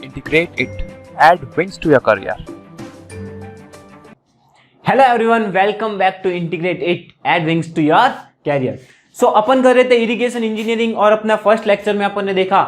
Integrate it. Add wings to your career. Hello everyone, welcome back to integrated wings to your career. So अपन कर रहे थे irrigation engineering और अपना first lecture में अपन ने देखा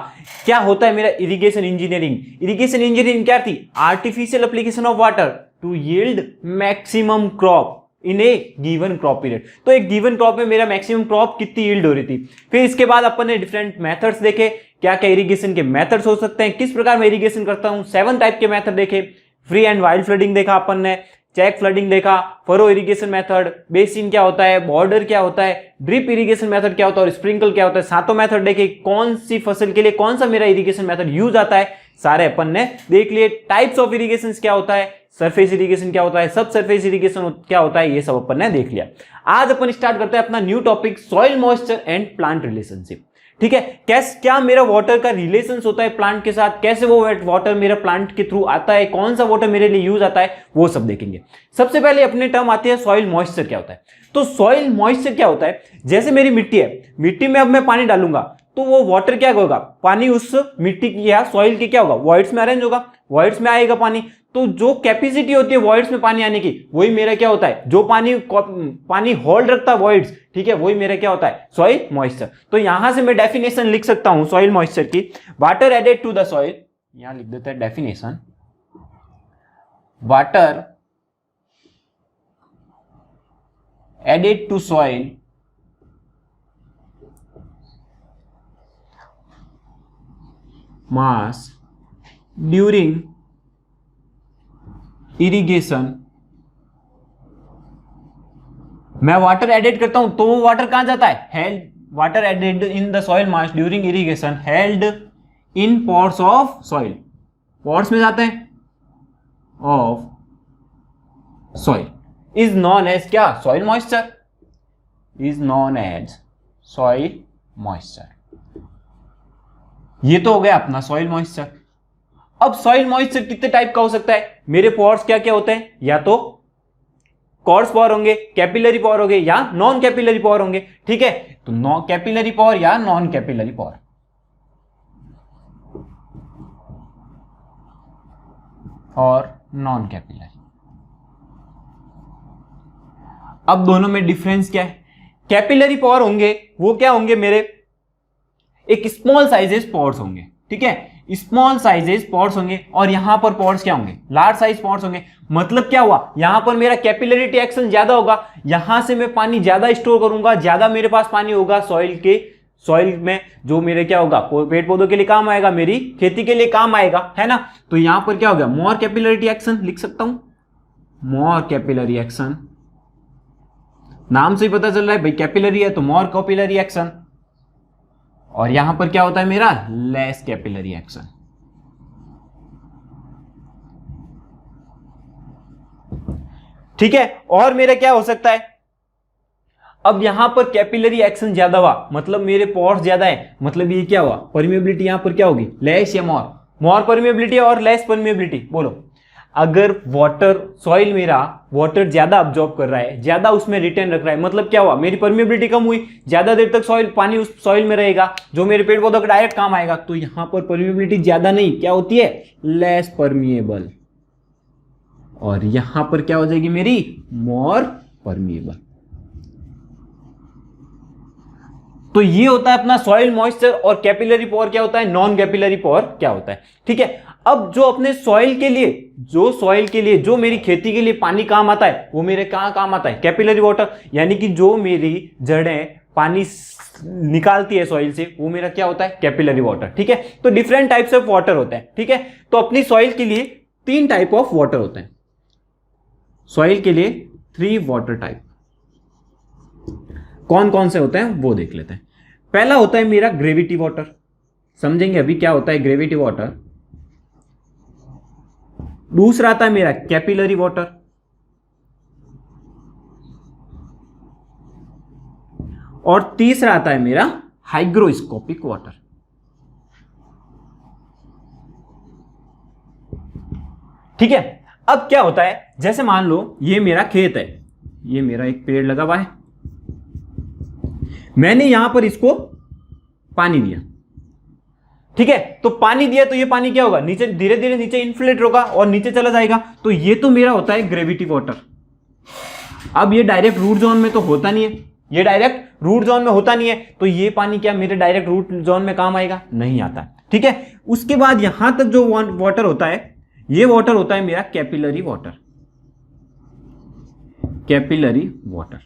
क्या होता है मेरा इरिगेशन इंजीनियरिंग। इरिगेशन इंजीनियरिंग क्या थी? Artificial application of water to yield maximum crop in a given crop period. तो एक गिवन क्रॉप में मेरा मैक्सिमम क्रॉप कितनी यील्ड हो रही थी। फिर इसके बाद अपन ने डिफरेंट मेथड्स देखे, क्या क्या इरिगेशन के मेथड्स हो सकते हैं, किस प्रकार मैं इरिगेशन करता हूं। 7 टाइप के मेथड देखे। फ्री एंड वाइल्ड फ्लडिंग देखा अपन ने, चेक फ्लडिंग देखा, फरो इरिगेशन मेथड, बेसिन क्या होता है, बॉर्डर क्या होता है, ड्रिप इरिगेशन मेथड क्या होता है और स्प्रिंकल क्या होता है। 7 मेथड देखे, कौन सी फसल के लिए कौन सा मेरा इरिगेशन मेथड यूज आता है सारे अपन ने देख लिए। टाइप्स ऑफ इरिगेशन क्या होता है, सरफेस इरिगेशन क्या होता है, सब सरफेस इरिगेशन क्या होता है, ये सब अपन ने देख लिया। आज अपन स्टार्ट करते हैं अपना new topic, soil moisture and plant relationship. ठीक है, क्या मेरा वाटर का रिलेशन होता है प्लांट के साथ, कैसे वो वाटर मेरा प्लांट के थ्रू आता है, कौन सा वाटर मेरे लिए यूज आता है, वो सब देखेंगे। सबसे पहले अपने टर्म आती है सॉइल मॉइस्चर क्या होता है। तो सॉइल मॉइस्चर क्या होता है, जैसे मेरी मिट्टी है, मिट्टी में अब मैं पानी डालूंगा तो वो वाटर क्या होगा, पानी उस मिट्टी की या सॉइल की क्या होगा, वॉइड्स में अरेंज होगा, वॉइड्स में आएगा पानी। तो जो कैपेसिटी होती है वॉइड्स में पानी आने की, वही मेरा क्या होता है, जो पानी होल्ड रखता है वॉइड्स, ठीक है, वही मेरा क्या होता है, सॉइल मॉइस्चर। तो यहां से मैं डेफिनेशन लिख सकता हूं सॉइल मॉइस्चर की। Water added to the soil, यहां लिख देता है definition, water added to soil mass during irrigation. मैं वाटर एडेड करता हूं तो वो वाटर कहां जाता है, held water added in the soil mass during irrigation held in pores of soil, pores में जाते हैं of soil, is known as क्या, soil moisture, is known as soil moisture. ये तो हो गया अपना सॉइल मॉइस्चर। अब सॉइल मॉइस्चर कितने टाइप का हो सकता है, मेरे पोर्स क्या क्या होते हैं, या तो कोर्स पोर होंगे, कैपिलरी पोर होंगे या नॉन कैपिलरी पोर होंगे। ठीक है, तो नॉन कैपिलरी पोर या नॉन कैपिलरी पोर। और नॉन कैपिलरी, अब दोनों में डिफरेंस क्या है। कैपिलरी पोर होंगे वो क्या होंगे, मेरे एक स्मॉल साइजेस पोर्स होंगे, ठीक है, स्मॉल साइजेस पोर्स होंगे, और यहां पर पोर्स क्या होंगे, लार्ज साइज पोर्स होंगे। मतलब क्या हुआ, यहां पर मेरा कैपिलरिटी एक्शन ज्यादा होगा, यहां से मैं पानी ज्यादा स्टोर करूंगा, ज्यादा मेरे पास पानी होगा सॉइल में, जो मेरे क्या होगा, पेड़ पौधों के लिए काम आएगा, मेरी खेती के लिए काम आएगा, है ना। तो यहां पर क्या हो गया, मोर कैपिलरिटी एक्शन लिख सकता हूं, मोर कैपिलरी एक्शन, नाम से ही पता चल रहा है भाई कैपिलरी है तो मोर कैपिलरी एक्शन। और यहां पर क्या होता है मेरा, लेस कैपिलरी एक्शन। ठीक है, और मेरा क्या हो सकता है, अब यहां पर कैपिलरी एक्शन ज्यादा हुआ, मतलब मेरे पोर्स ज्यादा है, मतलब ये क्या हुआ, परमिएबिलिटी यहां पर क्या होगी, लेस या मोर, मोर परमिएबिलिटी और लेस परमिएबिलिटी। बोलो, अगर वाटर सॉइल मेरा वाटर ज्यादा अब्जॉर्ब कर रहा है, ज्यादा उसमें रिटेन रख रहा है, मतलब क्या हुआ, मेरी परमिएबिलिटी कम हुई, ज्यादा देर तक सॉइल पानी उस सॉइल में रहेगा, जो मेरे पेड़ पौधों का डायरेक्ट काम आएगा। तो यहां पर परमिएबिलिटी ज्यादा नहीं, क्या होती है, लेस परमिएबल, और यहां पर क्या हो जाएगी मेरी, मोर परमिएबल। तो ये होता है अपना सॉइल मॉइस्चर। और कैपिलरी पोर क्या होता है, नॉन कैपिलरी पोर क्या होता है। ठीक है, अब जो अपने सॉइल के लिए जो मेरी खेती के लिए पानी काम आता है, वो मेरे कहां काम आता है, कैपिलरी वाटर, यानी कि जो मेरी जड़ें पानी निकालती है सॉइल से, वो मेरा क्या होता है, कैपिलरी वाटर। ठीक है, तो डिफरेंट टाइप्स ऑफ वाटर होते हैं। ठीक है, तो अपनी सॉइल के लिए 3 टाइप ऑफ वाटर होते हैं, सॉइल के लिए 3 वाटर टाइप। कौन कौन से होते हैं वो देख लेते हैं। पहला होता है मेरा ग्रेविटी वाटर, समझेंगे अभी क्या होता है ग्रेविटी वाटर। दूसरा आता है मेरा कैपिलरी वाटर, और तीसरा आता है मेरा हाइग्रोस्कोपिक वाटर। ठीक है, अब क्या होता है, जैसे मान लो ये मेरा खेत है, ये मेरा एक पेड़ लगा हुआ है, मैंने यहां पर इसको पानी दिया, ठीक है, तो पानी दिया तो ये पानी क्या होगा, नीचे धीरे धीरे नीचे इन्फ्लेट होगा और नीचे चला जाएगा। तो ये तो मेरा होता है ग्रेविटी वाटर। अब ये डायरेक्ट रूट जोन में तो होता नहीं है, ये डायरेक्ट रूट जोन में होता नहीं है, तो ये पानी क्या मेरे डायरेक्ट रूट जोन में काम आएगा, नहीं आता। ठीक है, उसके बाद यहां तक जो वाटर होता है, ये वाटर होता है मेरा कैपिलरी वाटर। कैपिलरी वाटर,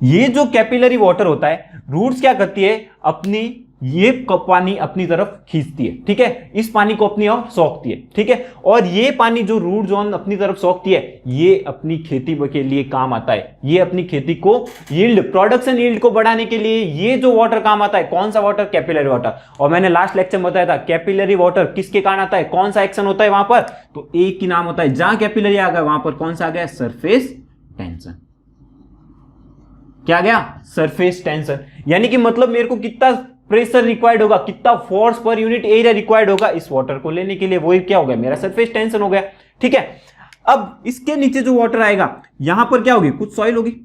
ये जो कैपिलरी वाटर होता है, रूट्स क्या करती है, अपनी ये पानी अपनी तरफ खींचती है। ठीक है, इस पानी को अपनी ओर सोखती है। ठीक है, और ये पानी जो रूट जोन अपनी तरफ सोखती है, ये अपनी खेती के लिए काम आता है। ये अपनी खेती को यील्ड, प्रोडक्शन यील्ड को बढ़ाने के लिए ये जो वाटर काम आता है। कौन सा वाटर, कैपिलरी वाटर। और मैंने लास्ट लेक्चर में बताया था कैपिलरी वाटर किसके कारण आता है, कौन सा एक्शन होता है वहां पर, तो एक ही नाम होता है। जहां कैपिलरी आ गया वहां पर कौन सा आ गया, सरफेस टेंशन। क्या आ गया, सरफेस टेंशन। यानी कि मतलब मेरे को कितना प्रेशर रिक्वायर्ड होगा, कितना force per unit area required होगा इस वाटर को लेने के लिए, वही क्या हो गया, मेरा सरफेस टेंशन हो गया। ठीक है, अब इसके नीचे जो वाटर आएगा, यहां पर क्या होगी, कुछ सॉइल होगी।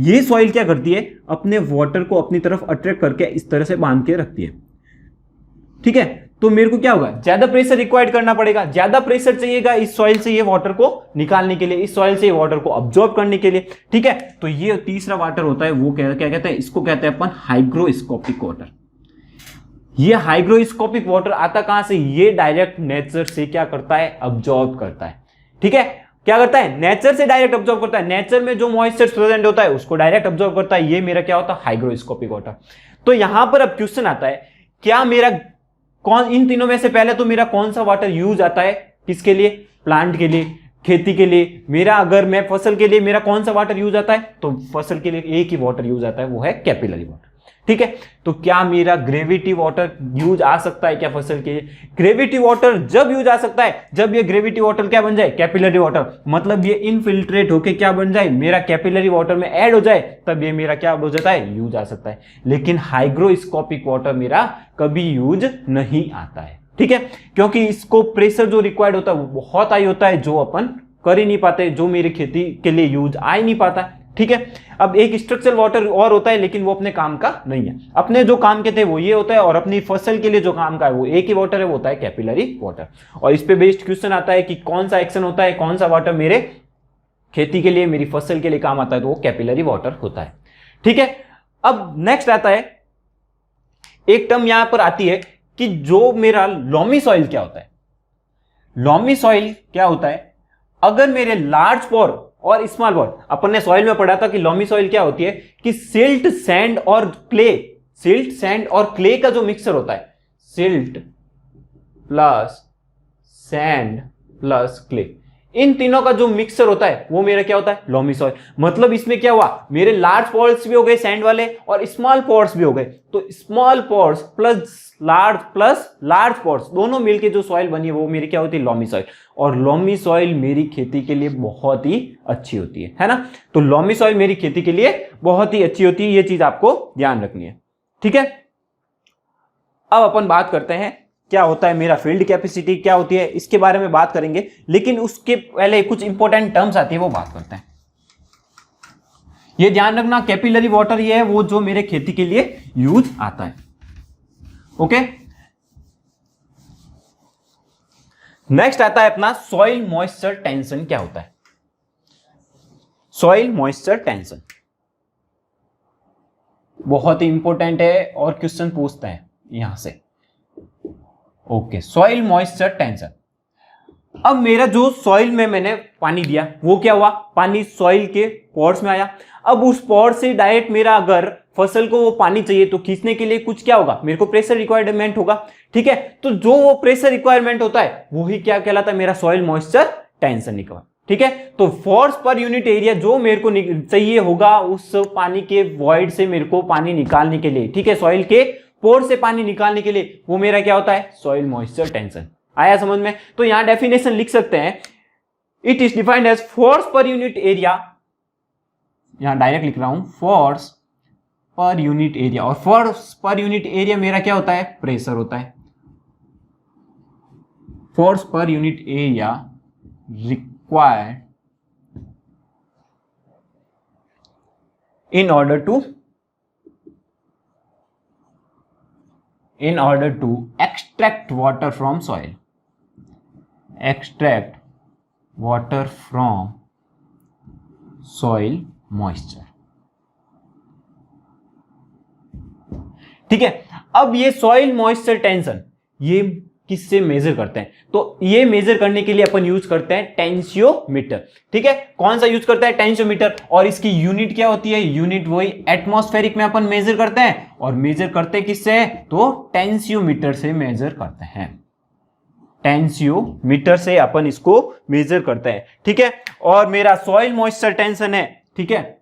ये सॉइल क्या करती है, अपने वाटर को अपनी तरफ अट्रैक्ट करके इस तरह से बांध के रखती है। ठीक है, तो मेरे को क्या होगा, ज्यादा प्रेशर रिक्वायर्ड करना पड़ेगा, ज्यादा प्रेशर चाहिएगा इस सॉइल से ये वाटर को निकालने के लिए, इस सॉइल से ये वाटर को अब्जॉर्ब करने के लिए। ठीक है, तो ये तीसरा वाटर होता है, वो क्या कहते हैं, इसको कहते हैं अपन हाइग्रोस्कोपिक वाटर। ये हाइग्रोस्कोपिक वाटर आता कहां से, ये डायरेक्ट नेचर से क्या करता है, अब्जॉर्ब करता है। ठीक है, क्या करता है, नेचर से डायरेक्ट अब्जॉर्ब करता है। नेचर में जो मॉइस्चर प्रेजेंट होता है उसको डायरेक्ट अब्जॉर्ब करता है। ये मेरा क्या होता है, हाइग्रोस्कोपिक वाटर। तो यहां पर अब क्वेश्चन आता है, क्या मेरा कौन, इन तीनों में से पहले तो मेरा कौन सा वाटर यूज आता है, किसके लिए, प्लांट के लिए, खेती के लिए। मेरा अगर मैं फसल के लिए मेरा कौन सा वाटर यूज आता है, तो फसल के लिए एक ही वाटर यूज आता है, वो है कैपिलरी वाटर। ठीक है, तो क्या मेरा ग्रेविटी वाटर यूज आ सकता है क्या फसल के लिए, ग्रेविटी वाटर जब यूज आ सकता है जब ये ग्रेविटी वाटर क्या बन जाए, कैपिलरी वाटर। मतलब ये इनफिल्ट्रेट होके क्या बन जाए, मेरा कैपिलरी वाटर में ऐड हो जाए, तब ये मेरा क्या हो जाता है, यूज आ सकता है। लेकिन हाइग्रोस्कोपिक वाटर मेरा कभी यूज नहीं आता है। ठीक है, क्योंकि इसको प्रेशर जो रिक्वायर्ड होता है वो बहुत हाई होता है, जो अपन कर ही नहीं पाते, जो मेरी खेती के लिए यूज आ ही नहीं पाता। ठीक है, अब एक स्ट्रक्चरल वाटर और होता है, लेकिन वो अपने काम का नहीं है। अपने जो काम के थे वो ये होता है, और अपनी फसल के लिए जो काम का है वो एक ही वाटर है, वो होता है कैपिलरी वाटर। और इस पे बेस्ड क्वेश्चन आता है कि कौन सा एक्शन होता है, कौन सा वाटर मेरे खेती के लिए, मेरी फसल के लिए काम आता है, तो वो कैपिलरी वाटर होता है। ठीक है, अब नेक्स्ट आता है, एक टर्म यहां पर आती है कि जो मेरा लॉमी सॉइल क्या होता है। लॉमी सॉइल क्या होता है, अगर मेरे लार्ज पोर और स्मॉल पोर, अपन ने सॉइल में पढ़ा था कि लॉमी सॉइल क्या होती है, कि सिल्ट, सैंड और क्ले, सिल्ट, सैंड और क्ले का जो मिक्सचर होता है, silt plus sand plus clay, इन तीनों का जो मिक्सचर होता है वो मेरा क्या होता है, लॉमी सॉइल। मतलब इसमें क्या हुआ, मेरे लार्ज पोर्स भी हो गए सैंड वाले और स्मॉल पोर्स भी हो गए, तो small pores plus large pores दोनों मिलके जो सॉइल बनी है वो मेरी क्या होती है, लॉमी सॉइल। और लॉमी सॉइल मेरी खेती के लिए बहुत ही अच्छी होती है ना। तो लॉमी सॉइल मेरी खेती के लिए बहुत ही अच्छी होती है, ये चीज आपको ध्यान रखनी है। ठीक है, अब अपन बात करते हैं क्या होता है मेरा फील्ड कैपेसिटी, क्या होती है इसके बारे में बात करेंगे, लेकिन उसके पहले कुछ इंपॉर्टेंट टर्म्स आती है वो बात करते हैं। ये ध्यान रखना, कैपिलरी वाटर ये है वो जो मेरे खेती के लिए यूज आता है। ओके, नेक्स्ट आता है अपना सॉइल मॉइस्चर टेंशन। क्या होता है सॉइल मॉइस्चर टेंशन, बहुत ही इंपॉर्टेंट है और क्वेश्चन पूछता है यहां से। Okay, soil moisture tension. अब मेरा जो सॉइल में मैंने पानी दिया वो क्या हुआ, पानी सॉइल के पोर्स में आया। अब उस पोर से डायरेक्ट मेरा अगर फसल को वो पानी चाहिए तो खींचने के लिए कुछ क्या होगा, मेरे को प्रेशर रिक्वायरमेंट होगा। ठीक है, तो जो वो प्रेशर रिक्वायरमेंट होता है वही क्या कहलाता है, मेरा सॉइल मॉइस्चर टेंशन निकला। ठीक है, तो फोर्स पर यूनिट एरिया जो मेरे को चाहिए होगा उस पानी के वॉइड से मेरे को पानी निकालने के लिए, ठीक है, सॉइल के पोर से पानी निकालने के लिए, वो मेरा क्या होता है, सॉइल मॉइस्चर टेंशन। आया समझ में? तो यहां डेफिनेशन लिख सकते हैं, it is defined as force per unit area, यहां डायरेक्ट लिख रहा हूं, फोर्स पर यूनिट एरिया। और फोर्स पर यूनिट एरिया मेरा क्या होता है, प्रेशर होता है। Force per unit area required in order to extract water from soil. Extract water from soil moisture. ठीक है, अब ये सॉइल मॉइस्चर टेंशन ये किससे मेजर करते हैं? तो ये मेजर करने के लिए अपन यूज करते हैं टेंसियोमीटर. ठीक है, कौन सा यूज करता है? टेंसियोमीटर. और इसकी यूनिट क्या होती है? यूनिट वही एटमॉस्फेरिक में अपन मेजर करते हैं. और मेजर करते हैं किससे? तो टेंसियोमीटर से मेजर करते हैं. टेंसियोमीटर से अपन इसको मेजर करते हैं. ठीक है, और मेरा सॉइल मॉइस्चर टेंशन है. ठीक है,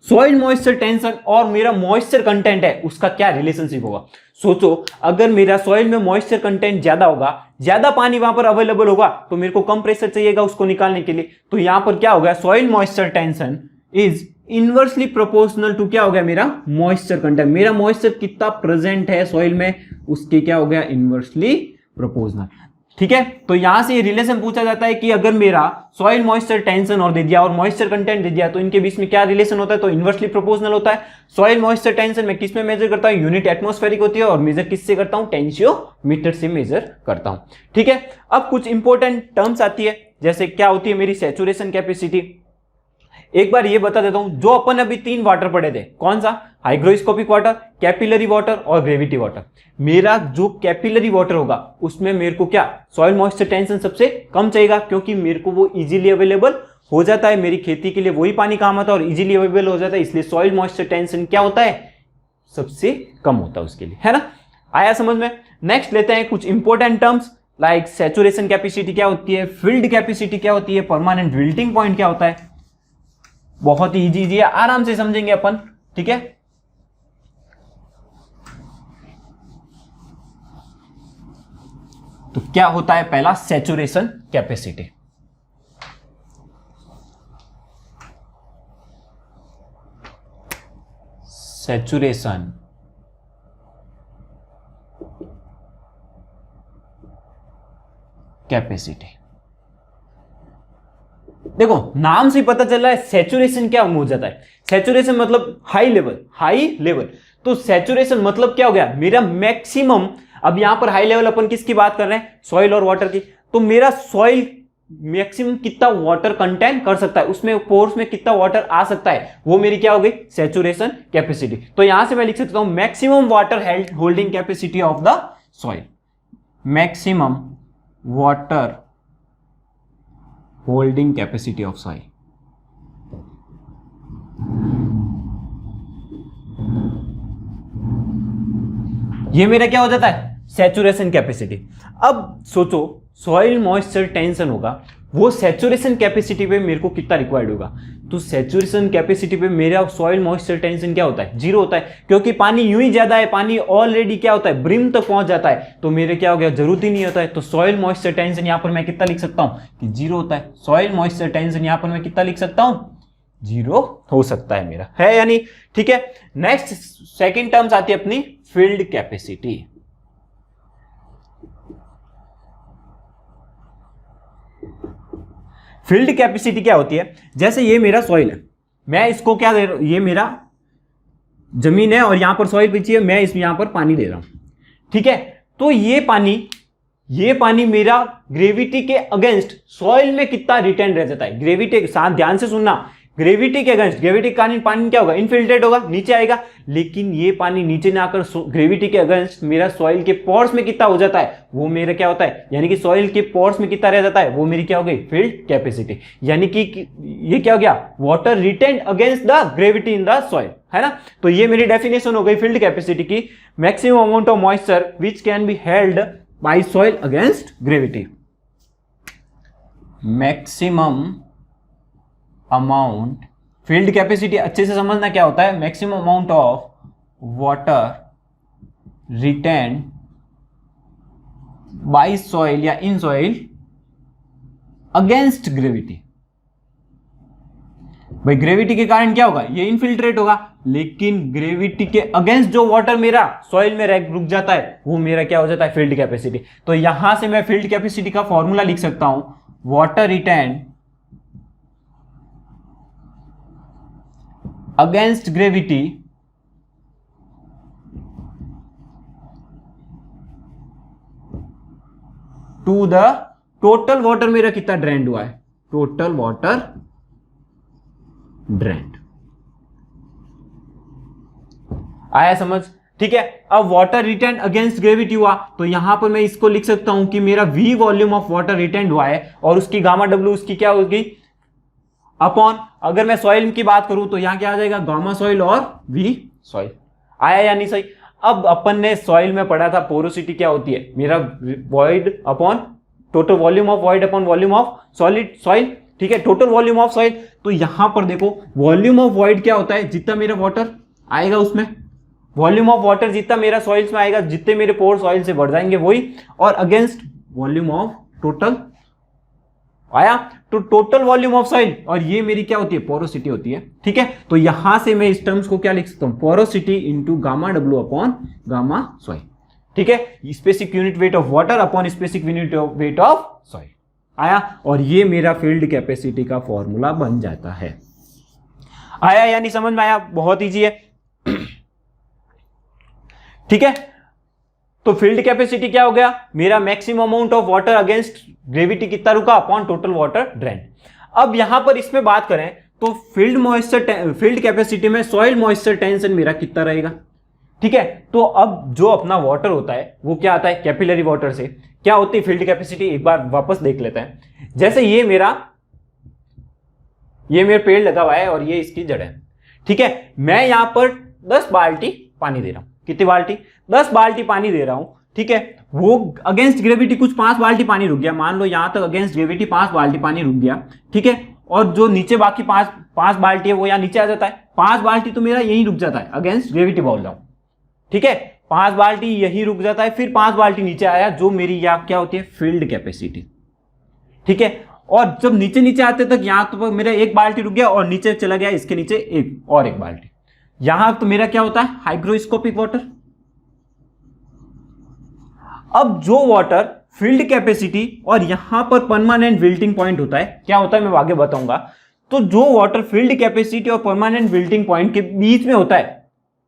सॉइल मॉइस्चर टेंशन और मेरा मॉइस्चर कंटेंट है, उसका क्या रिलेशनशिप होगा? सोचो, अगर मेरा सॉइल में मॉइस्चर कंटेंट ज्यादा होगा, ज्यादा पानी वहां पर अवेलेबल होगा, तो मेरे को कम प्रेशर चाहिएगा उसको निकालने के लिए. तो यहां पर क्या हो गया? Soil moisture tension is inversely proportional to क्या हो गया? मेरा मॉइस्चर कंटेंट. मेरा मॉइस्चर कितना प्रेजेंट है सॉइल में, उसके क्या हो गया? Inversely proportional. ठीक है, तो यहां से ये रिलेशन पूछा जाता है कि अगर मेरा सॉइल मॉइस्चर टेंशन और दे दिया और मॉइस्चर कंटेंट दे दिया, तो इनके बीच में क्या रिलेशन होता है? तो इनवर्सली प्रोपोर्शनल होता है. सॉइल मॉइस्चर टेंशन में किस में मेजर करता हूं? यूनिट एटमॉस्फेरिक होती है. और मेजर किससे करता हूं? टेंसियोमीटर से मेजर करता हूं. ठीक है, अब कुछ इंपॉर्टेंट टर्म्स आती है, जैसे क्या होती है मेरी सैचुरेशन कैपेसिटी. एक बार ये बता देता हूं, जो अपन अभी 3 वाटर पढ़े थे, कौन सा? हाइग्रोस्कोपिक वाटर, कैपिलरी वाटर और ग्रेविटी वाटर. मेरा जो कैपिलरी वाटर होगा उसमें मेरे को क्या? सॉइल मॉइस्चर टेंशन सबसे कम चाहिएगा, क्योंकि मेरे को वो इजीली अवेलेबल हो जाता है. मेरी खेती के लिए वही पानी काम आता है और इजीली अवेलेबल हो जाता है. इसलिए सॉइल मॉइस्चर टेंशन क्या होता है? सबसे कम होता है उसके लिए, है ना? आया समझ में? नेक्स्ट लेते हैं कुछ important terms like saturation capacity क्या होती है, फील्ड कैपेसिटी क्या होती है, परमानेंट विल्टिंग पॉइंट क्या होता है. बहुत ही इजी है, आराम से समझेंगे अपन. ठीक है, तो क्या होता है पहला? Saturation capacity. Saturation capacity. देखो, नाम से ही पता चल रहा है सैचुरेशन क्या हो जाता है. सैचुरेशन मतलब हाई लेवल. हाई लेवल, तो सैचुरेशन मतलब क्या हो गया? मेरा मैक्सिमम. अब यहां पर हाई लेवल अपन किसकी बात कर रहे हैं? सॉइल और वाटर की. तो मेरा सॉइल मैक्सिमम कितना वाटर कंटेन कर सकता है, उसमें पोर्स में कितना वाटर आ सकता है, वो मेरी क्या हो गई? Saturation capacity. तो यहां से मैं लिख सकता हूं maximum water holding capacity of the soil. Maximum water holding capacity of soil. ये मेरा क्या हो जाता है? Saturation capacity. अब सोचो, सॉइल मॉइस्चर टेंशन होगा, वो सैचुरेशन कैपेसिटी पे मेरे को कितना रिक्वायर्ड होगा? तो सैचुरेशन कैपेसिटी पे मेरा सॉइल मॉइस्चर टेंशन क्या होता है? 0 होता है, क्योंकि पानी यूं ही ज्यादा है, पानी ऑलरेडी क्या होता है? ब्रिम तक पहुंच जाता है. तो मेरे क्या हो गया? जरूरत ही नहीं होता है. तो सॉइल मॉइस्चर टेंशन यहां पर मैं कितना लिख सकता हूं? कि 0 होता है. सॉइल मॉइस्चर टेंशन यहां पर मैं कितना लिख सकता हूं? 0 हो सकता है मेरा, है यानी. ठीक है, नेक्स्ट सेकेंड टर्म्स आती है अपनी फील्ड कैपेसिटी. फील्ड कैपेसिटी क्या होती है? जैसे ये मेरा सॉइल है, मैं इसको क्या दे रहा हूं? ये मेरा जमीन है और यहां पर सॉइल बिछी है, मैं इस यहां पर पानी दे रहा हूं. ठीक है, तो ये पानी मेरा ग्रेविटी के अगेंस्ट सॉइल में कितना रिटेन रह जाता है? ग्रेविटी के साथ ध्यान से सुनना, ग्रेविटी के अगेंस्ट, ग्रेविटी के कारण पानी क्या होगा? इनफिल्ट्रेट होगा, नीचे आएगा. लेकिन ये पानी नीचे ना आकर ग्रेविटी के अगेंस्ट मेरा सॉइल के पोर्स में कितना हो जाता है? वो मेरा क्या होता है? यानी कि सॉइल के पोर्स में कितना रह जाता है? वो मेरी क्या हो गई? Field capacity. यानी कि ये क्या हो गया? Water retain against the gravity in the soil, है ना? तो ये मेरी डेफिनेशन हो गई फील्ड कैपेसिटी की. Maximum amount of moisture which can be held by soil against gravity. Maximum amount, field capacity अच्छे से समझना क्या होता है? Maximum amount of water retain by soil या इन सॉइल अगेंस्ट ग्रेविटी. भाई ग्रेविटी के कारण क्या होगा? ये इनफिल्ट्रेट होगा, लेकिन ग्रेविटी के अगेंस्ट जो वाटर मेरा सॉइल में रुक जाता है, वो मेरा क्या हो जाता है? Field capacity. तो यहां से मैं फील्ड कैपेसिटी का फॉर्मूला लिख सकता हूं, water retain against gravity to the total water मेरा कितना ड्रेंड हुआ है, टोटल वाटर ड्रेंड। आया समझ? ठीक है। अब वाटर रिटेन अगेंस्ट ग्रेविटी हुआ, तो यहां पर मैं इसको लिख सकता हूं कि मेरा V volume of water retain हुआ है और उसकी गामा W उसकी क्या होगी अपॉन, अगर मैं सॉइल की बात करूं तो यहां क्या आ जाएगा गामा सॉइल और V सॉइल। आया या नहीं सही? अब अपन ने सॉइल में पढ़ा था पोरोसिटी क्या होती है, मेरा void upon total volume of void upon volume of solid soil. ठीक है, टोटल वॉल्यूम ऑफ सॉइल। तो यहां पर देखो वॉल्यूम ऑफ वॉइड क्या होता है, जितना मेरा वाटर आएगा उसमें, वॉल्यूम ऑफ वाटर जितना मेरा सॉइल्स में आएगा, जितने मेरे पोर सॉइल से बढ़ जाएंगे वही, और अगेंस्ट वॉल्यूम ऑफ टोटल आया, तो टोटल वॉल्यूम ऑफ सॉइल, और ये मेरी क्या होती है पोरोसिटी होती है। ठीक है, तो यहां से मैं इस टर्म्स को क्या लिख सकता हूं, porosity into gamma W upon gamma soil. ठीक है, specific unit weight of water upon specific unit weight of soil आया, और ये मेरा फील्ड कैपेसिटी का फॉर्मूला बन जाता है। आया या नहीं समझ में आया? बहुत ईजी है। ठीक है, तो फील्ड कैपेसिटी क्या हो गया, मेरा maximum amount of water against gravity कितना रुका अपॉन टोटल वाटर ड्रेन। अब यहां पर इसमें बात करें तो फील्ड कैपेसिटी में सॉइल मॉइस्चर टेंशन मेरा कितना रहेगा। ठीक है, तो अब जो अपना वाटर होता है वो क्या आता है कैपिलरी वाटर से, क्या होती है फील्ड कैपेसिटी, एक बार वापस देख लेते हैं। जैसे ये मेरा पेड़ लगा हुआ है और ये इसकी जड़ है। ठीक है, मैं यहां पर 10 बाल्टी पानी दे रहा हूं, कितनी बाल्टी, 10 बाल्टी पानी दे रहा हूं। ठीक है, वो अगेंस्ट ग्रेविटी कुछ 5 बाल्टी पानी रुक गया, मान लो यहां तक अगेंस्ट ग्रेविटी 5 बाल्टी पानी रुक गया। ठीक है, और जो नीचे बाकी 5 बाल्टी है वो यहां नीचे आ जाता है, 5 बाल्टी तो मेरा यहीं रुक जाता है, अगेंस्ट ग्रेविटी बोल रहा हूं। ठीक है, 5 बाल्टी यहीं रुक जाता है, फिर 5 बाल्टी नीचे आया, जो मेरी यहां क्या होती है फील्ड कैपेसिटी। ठीक है, और जब नीचे नीचे आते तक यहां तो मेरा 1 बाल्टी रुक गया और नीचे चला गया इसके नीचे एक बाल्टी, यहां तो मेरा क्या होता है हाइग्रोस्कोपिक वाटर। अब जो वाटर फील्ड कैपेसिटी और यहां पर परमानेंट विल्टिंग पॉइंट होता है, क्या होता है मैं आगे बताऊंगा। तो जो वाटर फील्ड कैपेसिटी और परमानेंट विल्टिंग पॉइंट के बीच में होता है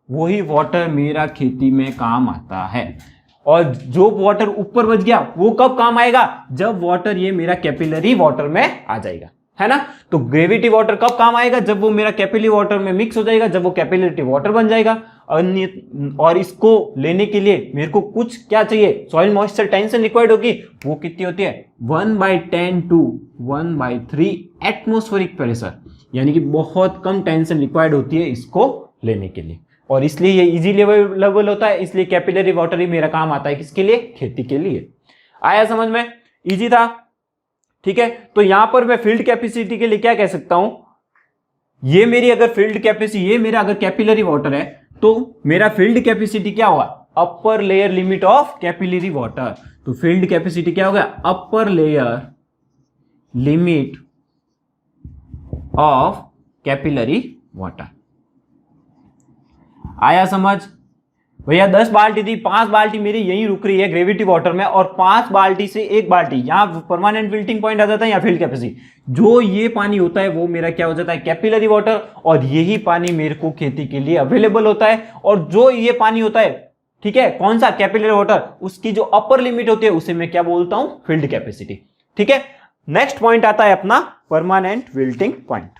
वही वाटर मेरा खेती में काम आता है, और जो वाटर ऊपर बच गया वो कब काम आएगा, जब वाटर ये मेरा कैपिलरी वाटर में आ जाएगा, है ना। तो ग्रेविटी वाटर कब काम आएगा, जब वो मेरा कैपिलरी वाटर में मिक्स हो जाएगा, जब वो कैपिलरी वाटर बन जाएगा। और इसको लेने के लिए मेरे को कुछ क्या चाहिए, सॉइल मॉइस्चर टेंशन रिक्वायर्ड होगी, वो कितनी होती है 1/10 टू 1/3 एटमॉस्फेरिक प्रेशर, यानी कि बहुत कम टेंशन रिक्वायर्ड होती है इसको लेने के लिए, और इसलिए ये इजी लेवल होता है, इसलिए कैपिलरी वाटर ही मेरा काम आता है किसके लिए, खेती के लिए। आया समझ में? इजी था। ठीक है, तो यहां पर मैं फील्ड कैपेसिटी के लिए क्या कह सकता हूं, ये मेरी अगर फील्ड कैपेसिटी, ये मेरा अगर कैपिलरी वाटर है तो मेरा फील्ड कैपेसिटी क्या होगा, upper layer limit of capillary water. तो फील्ड कैपेसिटी क्या होगा, upper layer limit of capillary water. आया समझ? भैया 10 बाल्टी थी, 5 बाल्टी मेरी यहीं रुक रही है ग्रेविटी वाटर में, और 5 बाल्टी से 1 बाल्टी यहां परमानेंट विल्टिंग पॉइंट आ जाता है या फील्ड कैपेसिटी, जो ये पानी होता है वो मेरा क्या हो जाता है कैपिलरी वाटर, और यही पानी मेरे को खेती के लिए अवेलेबल होता है। और जो ये पानी होता है, ठीक है, कौन सा कैपिलरी वाटर, उसकी जो अपर लिमिट होती है उसे मैं क्या बोलता हूं, फील्ड कैपेसिटी। ठीक है, नेक्स्ट पॉइंट आता है अपना परमानेंट विल्टिंग पॉइंट।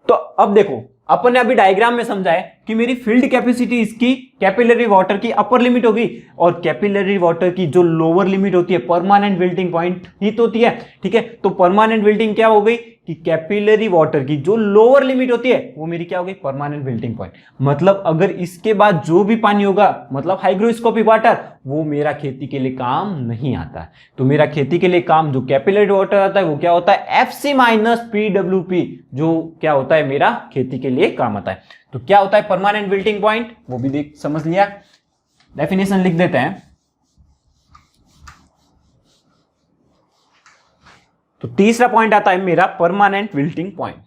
तो अब देखो अपन ने अभी डायग्राम में समझा है कि मेरी फील्ड कैपेसिटी इसकी कैपिलरी वाटर की अपर लिमिट होगी, और कैपिलरी वाटर की जो लोअर लिमिट होती है परमानेंट विल्टिंग पॉइंट ही तो होती है। ठीक है, तो परमानेंट विल्टिंग क्या हो गई कि कैपिलरी वाटर की जो लोअर लिमिट होती है वो मेरी क्या हो गई, परमानेंट विल्टिंग पॉइंट। मतलब अगर इसके बाद जो भी पानी होगा, मतलब हाइग्रोस्कोपिक वाटर, वो मेरा खेती के लिए काम नहीं आता है। तो मेरा खेती के लिए काम जो कैपिलरी वाटर आता है वो क्या होता है FC माइनस PWP, जो क्या होता है मेरा खेती के लिए काम आता है। तो क्या होता है परमानेंट विल्टिंग पॉइंट, वो भी देख समझ लिया, डेफिनेशन लिख देते हैं। तो तीसरा पॉइंट आता है मेरा परमानेंट विल्टिंग पॉइंट,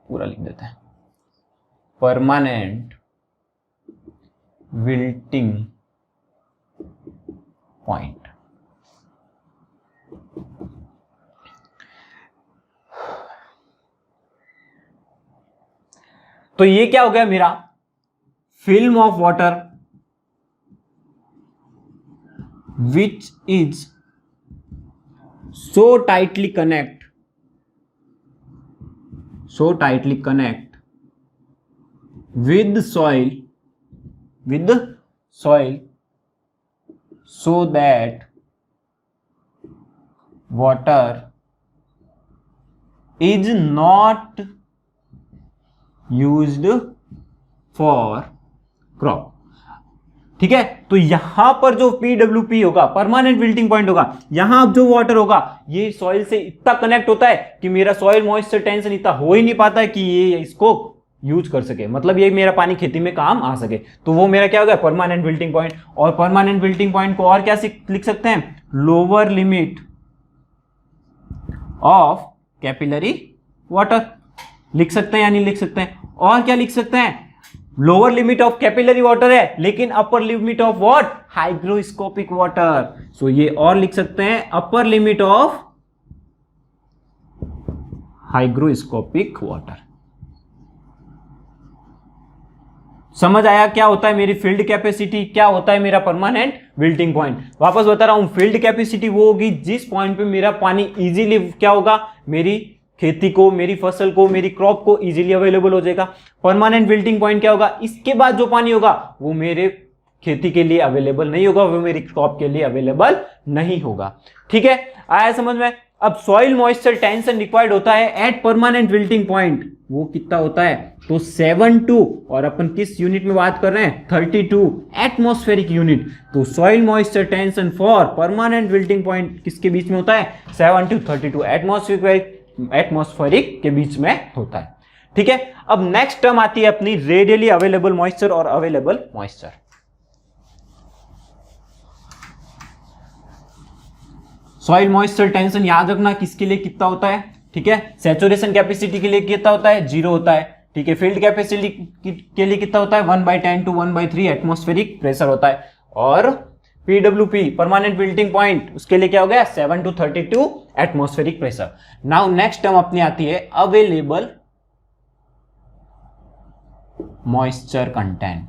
पूरा लिख देते हैं, परमानेंट विल्टिंग पॉइंट। तो ये क्या हो गया मेरा film of water which is so tightly connect with soil so that water is not used for crop. ठीक है, तो यहां पर जो PWP होगा, परमानेंट विल्टिंग पॉइंट होगा, यहां अब जो वाटर होगा ये सॉइल से इतना कनेक्ट होता है कि मेरा सॉइल मॉइस्चर टेंशन इतना हो ही नहीं पाता है कि ये इसको यूज कर सके, मतलब ये मेरा पानी खेती में काम आ सके, तो वो मेरा क्या होगा, परमानेंट विल्टिंग पॉइंट. और परमानेंट विल्टिंग पॉइंट को और क्या लिख सकते हैं, lower limit of capillary water लिख सकते हैं या नहीं लिख सकते हैं. और क्या लिख सकते हैं, lower limit of capillary water है लेकिन upper limit of what, hygroscopic water. So ये और लिख सकते हैं upper limit of hygroscopic water. समझ आया क्या होता है मेरी फील्ड कैपेसिटी, क्या होता है मेरा परमानेंट विल्टिंग पॉइंट. वापस बता रहा हूं, फील्ड कैपेसिटी वो होगी जिस पॉइंट पे मेरा पानी इजीली क्या होगा, मेरी खेती को, मेरी फसल को, मेरी क्रॉप को इजीली अवेलेबल हो जाएगा. परमानेंट विल्टिंग पॉइंट क्या होगा, इसके बाद जो पानी होगा वो मेरे खेती के लिए अवेलेबल नहीं होगा, वो मेरी क्रॉप के लिए अवेलेबल नहीं होगा. ठीक है, आया समझ में. अब सॉइल मॉइस्चर टेंशन रिक्वायर्ड होता है एट परमानेंट विल्टिंग पॉइंट, वो कितना होता है, तो 72, और अपन किस यूनिट में बात कर रहे हैं, 32 एटमॉस्फेरिक यूनिट. तो soil moisture tension for permanent wilting point किसके बीच में होता है, 7 to 32 एटमॉस्फेरिक के बीच में होता है. ठीक है, अब नेक्स्ट टर्म आती है अपनी रेडियली अवेलेबल मॉइस्चर और available moisture. Soil moisture tension याद रखना किसके लिए कितना होता है. ठीक है, सैचुरेशन कैपेसिटी के लिए कितना होता है, 0 होता है. ठीक है, फील्ड कैपेसिटी के लिए कितना होता है, 1/10 to 1/3 एटमॉस्फेरिक प्रेशर होता है. और PWP परमानेंट विल्टिंग पॉइंट, उसके लिए क्या हो गया, 7 to 32 atmospheric pressure. Now next term अपनी आती है available moisture content.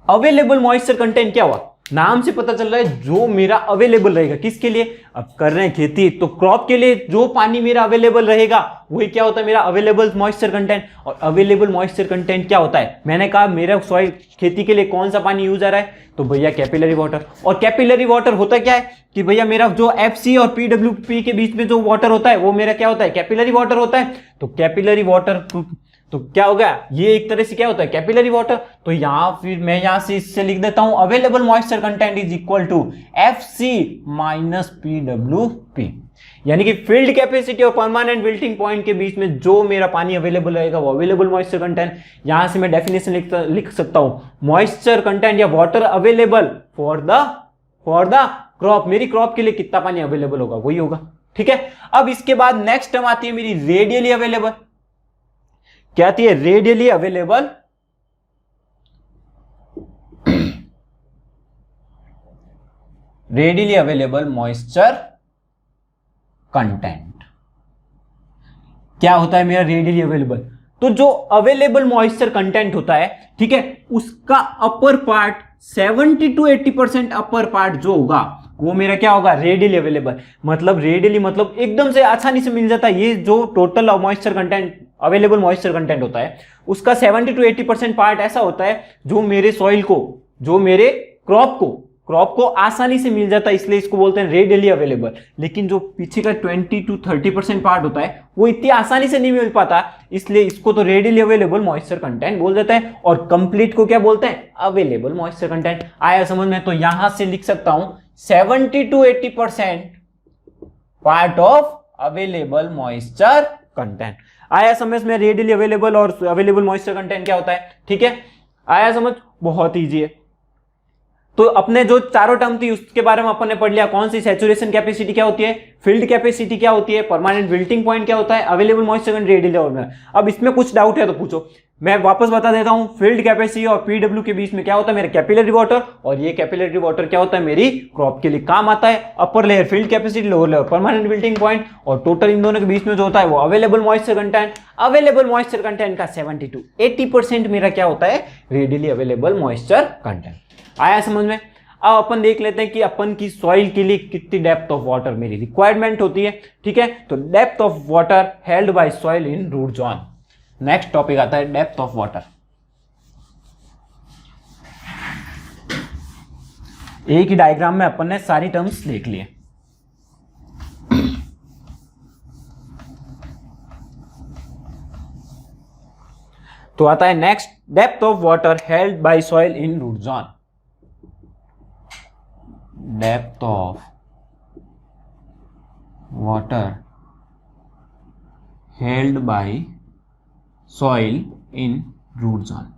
Available moisture content क्या हुआ, नाम से पता चल रहा है जो मेरा अवेलेबल रहेगा, किसके लिए, अब कर रहे हैं खेती तो क्रॉप के लिए जो पानी मेरा अवेलेबल रहेगा वही क्या होता है, मेरा अवेलेबल मॉइस्चर कंटेंट. और अवेलेबल मॉइस्चर कंटेंट क्या होता है, मैंने कहा मेरा सॉइल खेती के लिए कौन सा पानी यूज आ रहा है, तो भैया कैपिलरी वाटर. और कैपिलरी वाटर होता क्या है कि भैया मेरा जो FC और PWP के बीच में जो वाटर होता है वो मेरा क्या होता है, कैपिलरी वाटर होता है. तो कैपिलरी वाटर तो क्या होगा, ये एक तरह से क्या होता है, कैपिलरी वाटर. तो यहां फिर मैं यहां से इससे लिख देता हूं available moisture content is equal to FC minus PWP. यानी कि फील्ड कैपेसिटी और परमानेंट विल्टिंग पॉइंट के बीच में जो मेरा पानी अवेलेबल रहेगा वो अवेलेबल मॉइस्चर कंटेंट. यहां से मैं डेफिनेशन लिख सकता हूं, मॉइस्चर कंटेंट या water available for the crop, मेरी क्रॉप के लिए कितना पानी अवेलेबल होगा वही होगा. ठीक है, अब इसके बाद नेक्स्ट टर्म आती है मेरी रेडियली अवेलेबल. क्या आती है, radially available radially available moisture content. क्या होता है मेरा रेडियली अवेलेबल, तो जो अवेलेबल मॉइस्चर कंटेंट होता है, ठीक है, उसका upper part 70 to 80% upper part जो होगा वो मेरा क्या होगा, रेडियली अवेलेबल. मतलब रेडियली मतलब एकदम से आसानी से मिल जाता है. ये जो total moisture content, available moisture content होता है उसका 70 to 80% पार्ट ऐसा होता है जो मेरे सॉइल को, जो मेरे क्रॉप को आसानी से मिल जाता है, इसलिए इसको बोलते हैं रेडियली अवेलेबल. लेकिन जो पीछे का 20 to 30% पार्ट होता है वो इतनी आसानी से नहीं मिल पाता, इसलिए इसको तो रेडियली अवेलेबल मॉइस्चर कंटेंट बोल देते हैं. और कंप्लीट को क्या बोलते हैं, अवेलेबल मॉइस्चर कंटेंट. आया समझ में, तो यहां से लिख सकता हूं 70 to 80% part of available moisture content. आया समझ में, रेडियली अवेलेबल और अवेलेबल मॉइस्चर कंटेंट क्या होता है. ठीक है, आया समझ, बहुत ईजी है. तो अपने जो चारों टर्म थी उसके बारे में अपन ने पढ़ लिया, कौन सी, सैचुरेशन कैपेसिटी क्या होती है, फील्ड कैपेसिटी क्या होती है, परमानेंट विल्टिंग पॉइंट क्या होता है, available moisture content, radially available. अब इसमें कुछ डाउट है तो पूछो. मैं वापस बता देता हूं, फील्ड कैपेसिटी और पीडब्ल्यू के बीच में क्या होता है, मेरा कैपिलरी वाटर, और ये कैपिलरी वाटर क्या होता है, मेरी क्रॉप के लिए काम आता है। Upper layer field capacity, lower layer permanent wilting point, और टोटल इन दोनों के बीच में जो होता है वो available moisture content. Available moisture content का 70 to 80% मेरा क्या होता है, रेडिली अवेलेबल मॉइस्चर कंटेंट। आया समझ में? अब अपन देख लेते हैं कि अपन की सॉइल के लिए कितनी डेप्थ ऑफ वाटर मेरी रिक्वायरमेंट होती है। ठीक है, तो depth of water held by soil in root zone. Next topic आता है डेप्थ ऑफ वाटर। एक ही डायग्राम में अपन ने सारी टर्म्स देख लिए। तो आता है next, depth of water held by soil in root zone. Depth of water held by soil in root zone.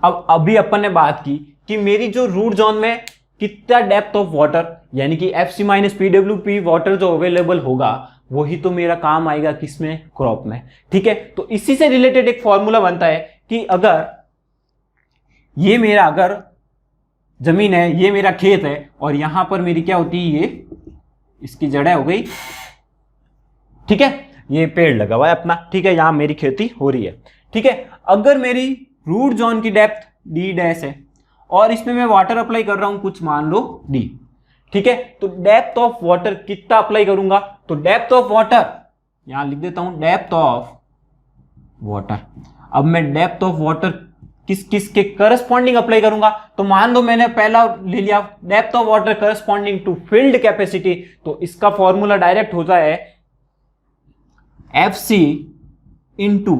अब अभी अपन ने बात की कि मेरी जो रूट जोन में कितना डेप्थ ऑफ वाटर, यानी कि एफसी माइनस पीडब्ल्यूपी वाटर जो अवेलेबल होगा वही तो मेरा काम आएगा किसमें, क्रॉप में। ठीक है, तो इसी से रिलेटेड एक फॉर्मूला बनता है कि अगर ये मेरा अगर जमीन है, ये मेरा खेत है, और यहां पर मेरी क्या होती है, ये इसकी जड़ें हो गई। ठीक है, ये पेड़ लगा हुआ है अपना। ठीक है, यहां मेरी खेती हो रही है। ठीक है, अगर मेरी रूट जोन की डेप्थ डी डैश है और इसमें मैं वाटर अप्लाई कर रहा हूं कुछ, मान लो डी। ठीक है, तो डेप्थ ऑफ वाटर कितना अप्लाई करूंगा, तो डेप्थ ऑफ वाटर यहां लिख देता हूं, डेप्थ ऑफ वाटर। अब मैं डेप्थ ऑफ वाटर किस किस के करस्पॉन्डिंग अप्लाई करूंगा, तो मान लो मैंने पहला ले लिया depth of water corresponding to field capacity, तो इसका फॉर्मूला डायरेक्ट होता है F C into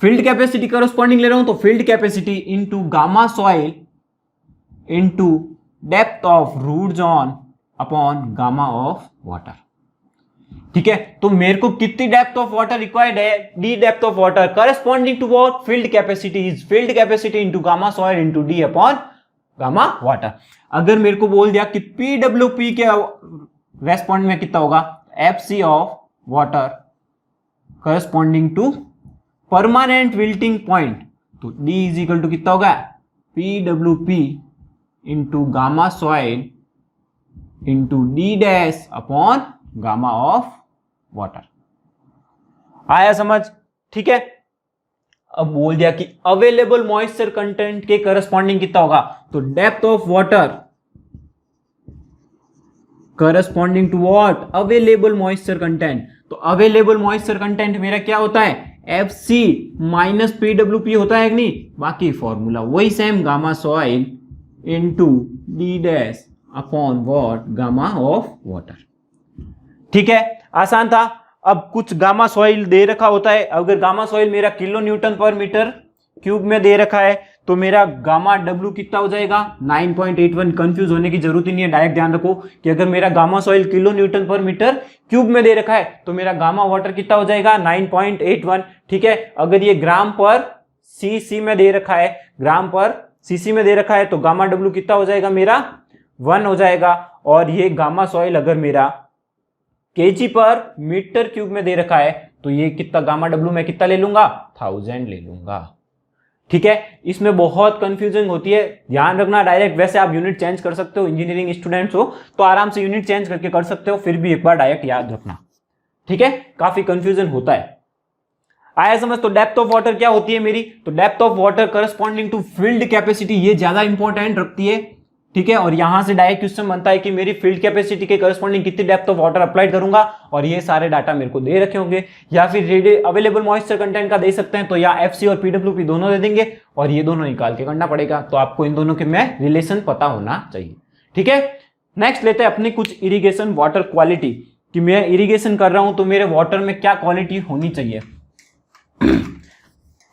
field capacity corresponding ले रहा हूं तो field capacity into gamma soil into depth of root zone upon gamma of water. ठीक है, तो मेरे को कितनी डेप्थ ऑफ वाटर रिक्वायर्ड है, D depth of water corresponding to what, field capacity is field capacity into gamma soil into D upon gamma water. अगर मेरे को बोल दिया कि पीडब्ल्यूपी के रेस्पॉन्ड में कितना होगा, F C of water corresponding to permanent wilting point, तो D इज इक्वल टू कितना होगा, PWP into gamma soil into D dash upon gamma of water. आया समझ? ठीक है, अब बोल दिया कि अवेलेबल मॉइस्चर कंटेंट के करस्पॉन्डिंग कितना होगा, तो depth of water corresponding to what, available moisture content. तो अवेलेबल मॉइस्चर कंटेंट मेरा क्या होता है, एफ सी माइनस पीडब्ल्यूपी होता है कि नहीं, बाकी फॉर्मूला वही same, gamma soil into D dash upon what, gamma of water. ठीक है, आसान था। अब कुछ गामा सॉइल दे रखा होता है, अगर गामा सॉइल मेरा किलो न्यूटन पर मीटर क्यूब में दे रखा है तो मेरा गामा डब्ल्यू कितना हो जाएगा, 9.81। कंफ्यूज होने की जरूरत ही नहीं है, डायरेक्ट ध्यान रखो कि अगर मेरा गामा सॉइल किलो न्यूटन पर मीटर क्यूब में दे रखा है तो मेरा गामा वाटर कितना हो जाएगा, 9.81। ठीक है, अगर ये ग्राम पर सीसी में दे रखा है, ग्राम पर सीसी में दे रखा है तो गामा डब्ल्यू कितना हो जाएगा, मेरा 1 हो जाएगा। और ये गामा सॉइल अगर मेरा केजी पर मीटर क्यूब में दे रखा है तो ये कितना गामा डब्ल्यू में कितना ले लूंगा, 1000 ले लूंगा। ठीक है, इसमें बहुत कंफ्यूजन होती है, ध्यान रखना। डायरेक्ट वैसे आप यूनिट चेंज कर सकते हो, इंजीनियरिंग स्टूडेंट्स हो तो आराम से यूनिट चेंज करके कर सकते हो, फिर भी एक बार डायरेक्ट याद रखना। ठीक है, काफी कंफ्यूजन होता है। आया समझ? तो डेप्थ ऑफ वाटर क्या होती है मेरी, तो depth of water corresponding to field capacity, ये ज्यादा इंपॉर्टेंट रखती है। ठीक है, और यहां से डायरेक्ट क्वेश्चन बनता है कि मेरी फील्ड कैपेसिटी के करस्पॉन्डिंग कितनी डेप्थ ऑफ वाटर अप्लाई करूंगा, और ये सारे डाटा मेरे को दे रखे होंगे, या फिर अवेलेबल मॉइस्चर कंटेंट का दे सकते हैं, तो या एफसी और पीडब्ल्यूपी दोनों दे देंगे, और ये दोनों निकाल के करना पड़ेगा। तो आपको इन दोनों के में रिलेशन पता होना चाहिए। ठीक है, नेक्स्ट लेते हैं अपने कुछ इरिगेशन वाटर क्वालिटी, कि मैं इरिगेशन कर रहा हूं तो मेरे वाटर में क्या क्वालिटी होनी चाहिए।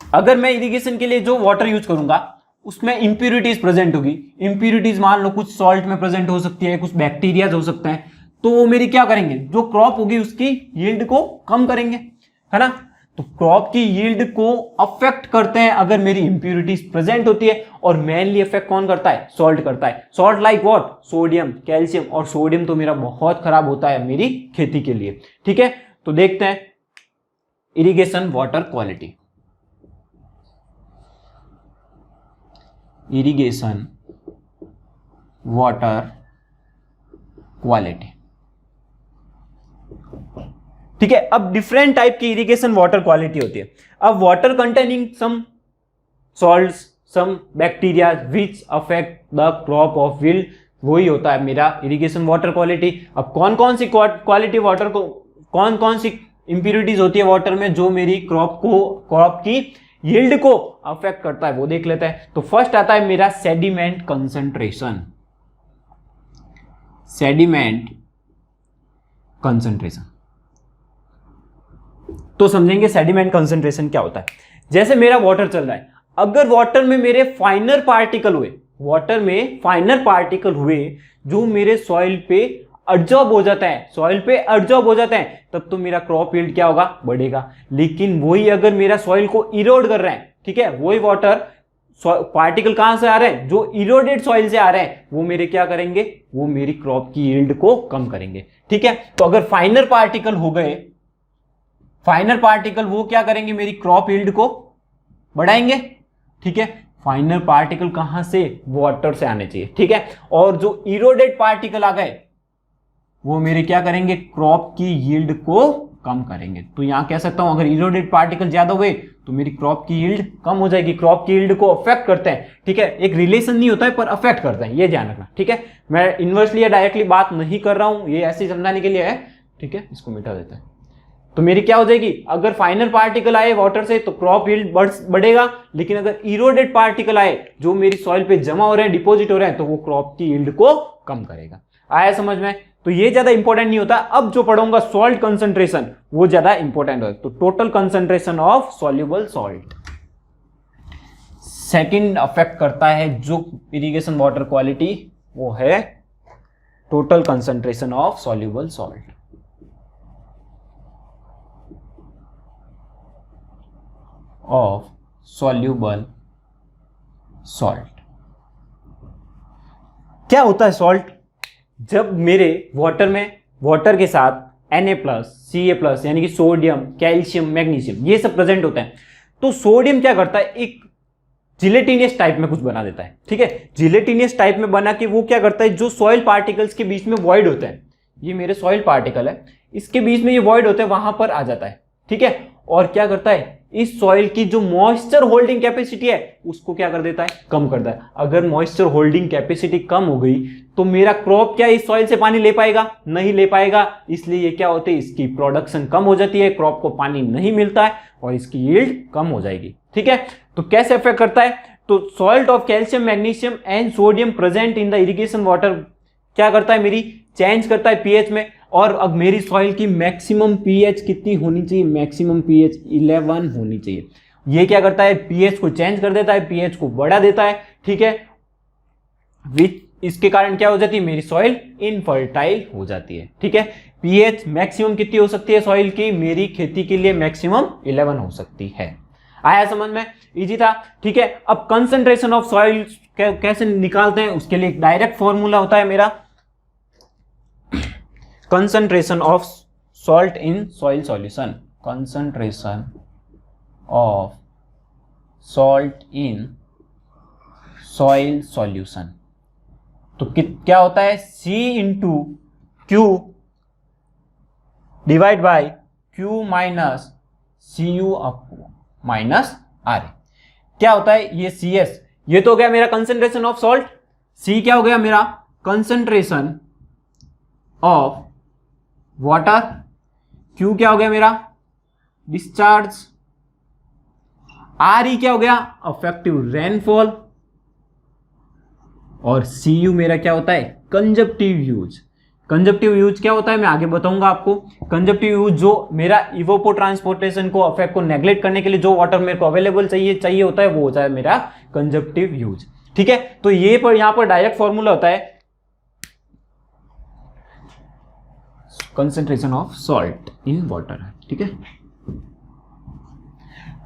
अगर मैं इरिगेशन के लिए जो वाटर यूज करूंगा उसमें इंप्यूरिटीज प्रेजेंट होगी, इंप्यूरिटीज मान लो कुछ सॉल्ट में प्रेजेंट हो सकती है, कुछ बैक्टीरिया हो सकते हैं, तो वो मेरी क्या करेंगे, जो क्रॉप होगी उसकी यील्ड को कम करेंगे, है ना। तो क्रॉप की यील्ड को अफेक्ट करते हैं अगर मेरी इंप्यूरिटीज प्रेजेंट होती है, और मेनली अफेक्ट कौन करता है, सॉल्ट करता है। Salt like what, sodium, calcium, और सोडियम तो मेरा बहुत खराब होता है मेरी खेती के लिए। ठीक है, तो देखते हैं irrigation water quality, irrigation water quality. ठीक है, अब डिफरेंट टाइप की इरिगेशन वाटर क्वालिटी होती है। अब water containing some salts, some bacteria which affect the crop of yield, वही होता है मेरा इरिगेशन वाटर क्वालिटी। अब कौन कौन सी क्वालिटी वाटर को, कौन कौन सी इंप्योरिटीज होती है वाटर में जो मेरी क्रॉप की यील्ड को अफेक्ट करता है, वो देख लेते हैं। तो फर्स्ट आता है मेरा सेडिमेंट कंसंट्रेशन, सेडिमेंट कंसंट्रेशन। तो समझेंगे सेडिमेंट कंसंट्रेशन क्या होता है। जैसे मेरा वाटर चल रहा है, अगर वाटर में मेरे फाइनर पार्टिकल हुए, वाटर में फाइनर पार्टिकल हुए जो मेरे सॉइल पे एब्जॉर्ब हो जाता है, सॉइल पे एब्जॉर्ब हो जाते हैं, तब तो मेरा क्रॉप यील्ड क्या होगा, बढ़ेगा। लेकिन वही अगर मेरा सॉइल को इरोड कर रहे हैं, ठीक है, वही वाटर पार्टिकल कहां से आ रहे हैं, जो इरोडेड सॉइल से आ रहे हैं, वो मेरे क्या करेंगे, वो मेरी क्रॉप की यील्ड को कम करेंगे। ठीक है, तो अगर फाइनर पार्टिकल हो गए, फाइनर पार्टिकल वो क्या करेंगे, मेरी क्रॉप यील्ड को बढ़ाएंगे। ठीक है, फाइनर पार्टिकल कहां से, वाटर से आने चाहिए। ठीक है, और जो इरोडेड पार्टिकल आ गए वो मेरे क्या करेंगे, क्रॉप की यील्ड को कम करेंगे। तो यहां कह सकता हूं अगर इरोडेड पार्टिकल ज्यादा हुए तो मेरी क्रॉप की यील्ड कम हो जाएगी। क्रॉप की यील्ड को अफेक्ट करते हैं। ठीक है, एक रिलेशन नहीं होता है पर अफेक्ट करते हैं, ये ध्यान रखना। ठीक है, मैं इनवर्सली या डायरेक्टली बात नहीं कर रहा हूं, ये ऐसे समझाने के लिए है। ठीक है, इसको मिटा देते हैं। तो मेरी क्या हो जाएगी, अगर फाइनल पार्टिकल आए वाटर से तो क्रॉप यील्ड बढ़ेगा, लेकिन अगर इरोडेड पार्टिकल आए जो मेरी सॉइल पे जमा हो रहे हैं, डिपॉजिट हो रहे हैं, तो वो क्रॉप की यील्ड को कम करेगा। आया समझ में? तो ये ज्यादा इंपॉर्टेंट नहीं होता। अब जो पढ़ूंगा सॉल्ट कंसंट्रेशन, वो ज्यादा इंपॉर्टेंट है। तो total concentration of soluble salt second affect करता है जो इरिगेशन वाटर क्वालिटी, वो है total concentration of soluble salt. Of soluble salt क्या होता है सॉल्ट? जब मेरे वाटर में, वाटर के साथ Na+, Ca+ यानी कि सोडियम, कैल्शियम, मैग्नीशियम, ये सब प्रेजेंट होता है, तो सोडियम क्या करता है, एक जिलेटिनियस टाइप में कुछ बना देता है। ठीक है, जिलेटिनियस टाइप में बना के वो क्या करता है, जो सॉइल पार्टिकल्स के बीच में वॉइड होते हैं, ये मेरे सॉइल पार्टिकल है, इसके बीच में ये वॉइड होते हैं, वहां पर आ जाता है। ठीक है, और क्या करता है, इस सॉइल की जो मॉइस्चर होल्डिंग कैपेसिटी है उसको क्या कर देता है, कम करता है। अगर मॉइस्चर होल्डिंग कैपेसिटी कम हो गई तो मेरा क्रॉप क्या इस सॉइल से पानी ले पाएगा, नहीं ले पाएगा। इसलिए ये क्या होते हैं, इसकी प्रोडक्शन कम हो जाती है, क्रॉप को पानी नहीं मिलता है और इसकी यील्ड कम हो जाएगी। ठीक है, तो कैसे अफेक्ट करता है, तो salt of calcium, magnesium and sodium present in the irrigation water क्या करता है, मेरी चेंज करता है पीएच में। और अब मेरी सॉइल की मैक्सिमम पीएच कितनी होनी चाहिए, मैक्सिमम पीएच 11 होनी चाहिए। ये क्या करता है, पीएच को चेंज कर देता है, पीएच को बढ़ा देता है। ठीक है, इसके कारण क्या हो जाती है, मेरी सॉइल इनफर्टाइल हो जाती है। ठीक है, पीएच मैक्सिमम कितनी हो सकती है सॉइल की, मेरी खेती के लिए मैक्सिमम 11 हो सकती है। आया समझ में? इजी था। ठीक है, अब कंसंट्रेशन ऑफ सॉइल कैसे निकालते हैं, उसके लिए एक डायरेक्ट फॉर्मूला होता है मेरा, concentration of salt in soil solution, concentration of salt in soil solution। तो क्या होता है, C into Q divide by Q minus CU minus R। क्या होता है ये CS, ये तो हो गया मेरा कंसंट्रेशन ऑफ सॉल्ट। C क्या हो गया मेरा, कंसंट्रेशन ऑफ वाटर। Q क्या हो गया मेरा, डिस्चार्ज। RE क्या हो गया, अफेक्टिव रेनफॉल। और CU मेरा क्या होता है, कंजप्टिव यूज। कंजप्टिव यूज क्या होता है मैं आगे बताऊंगा आपको। कंजप्टिव यूज जो मेरा इवोपो ट्रांसपोर्टेशन को, अफेक्ट को नेग्लेक्ट करने के लिए जो वाटर मेरे को अवेलेबल चाहिए होता है, वो होता है मेरा कंजप्टिव यूज। ठीक है, तो ये पर यहां पर डायरेक्ट फॉर्मूला होता है concentration of salt in water. ठीक है,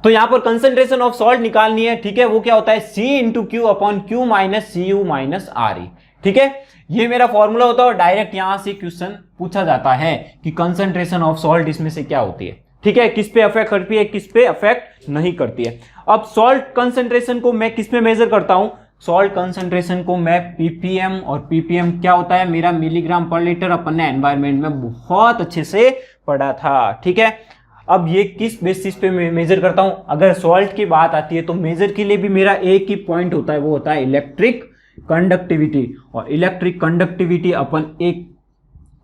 तो यहां पर कंसंट्रेशन ऑफ सॉल्ट निकालनी है। ठीक है, वो क्या होता है, C into Q upon Q minus CU minus RE। ठीक है, ये मेरा फॉर्मूला होता है और डायरेक्ट यहां से क्वेश्चन पूछा जाता है कि कंसंट्रेशन ऑफ सॉल्ट इसमें से क्या होती है। ठीक है, किस पे अफेक्ट करती है, किस पे अफेक्ट नहीं करती है। अब सॉल्ट कंसंट्रेशन को मैं किस पे मेजर करता हूं, सॉल्ट कंसंट्रेशन को मैं पीपीएम, और पीपीएम क्या होता है मेरा मिलीग्राम पर लीटर, अपन ने एनवायरमेंट में बहुत अच्छे से पढ़ा था। ठीक है, अब ये किस बेसिस पे मैं मेजर करता हूं, अगर सॉल्ट की बात आती है तो मेजर के लिए भी मेरा एक ही पॉइंट होता है, वो होता है इलेक्ट्रिक कंडक्टिविटी। और इलेक्ट्रिक कंडक्टिविटी अपन एक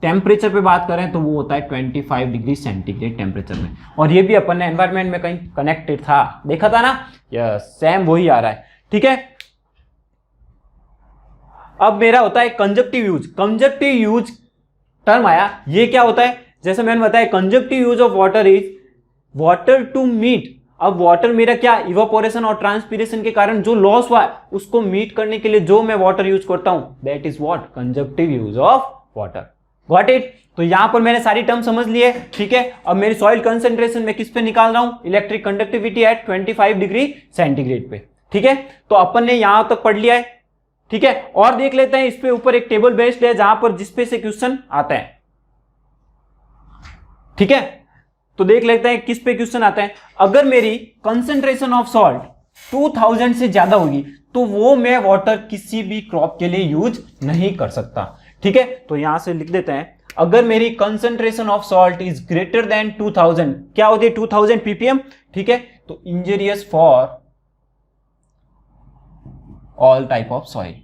टेम्परेचर पे बात करें तो वो होता है 25 डिग्री सेंटीग्रेड टेम्परेचर में, और ये भी अपन ने एनवायरमेंट में कहीं कनेक्टेड था, देखा था ना, यस सेम वही आ रहा है। ठीक है, अब मेरा होता है conjunctive use. Conjunctive use term आया, ये क्या होता है, जैसे मैंने बताया conjunctive use of water is water to meet. अब वाटर मेरा क्या, इवापोरेशन और ट्रांसपीरेशन के कारण जो लॉस हुआ है उसको मीट करने के लिए जो मैं वाटर यूज करता हूं, that is what, conjunctive use of water. Got it. तो यहां पर मैंने सारी टर्म समझ लिए। ठीक है, अब मेरी सॉइल कंसेंट्रेशन में किस पे निकाल रहा हूं, electric conductivity eight 25 degree centigrade पे। ठीक है, तो अपन ने यहां तक पढ़ लिया है। ठीक है, और देख लेते हैं, इस पे ऊपर एक टेबल बेस्ड है जहां पर जिसपे से क्वेश्चन आता है। ठीक है, तो देख लेते हैं किस पे क्वेश्चन आता है। अगर मेरी कंसेंट्रेशन ऑफ सॉल्ट 2000 से ज्यादा होगी तो वो मैं वाटर किसी भी क्रॉप के लिए यूज नहीं कर सकता। ठीक है, तो यहां से लिख देते हैं, अगर मेरी concentration of salt is greater than 2000, क्या होती है 2000 ppm। ठीक है, तो injurious for all type of soil.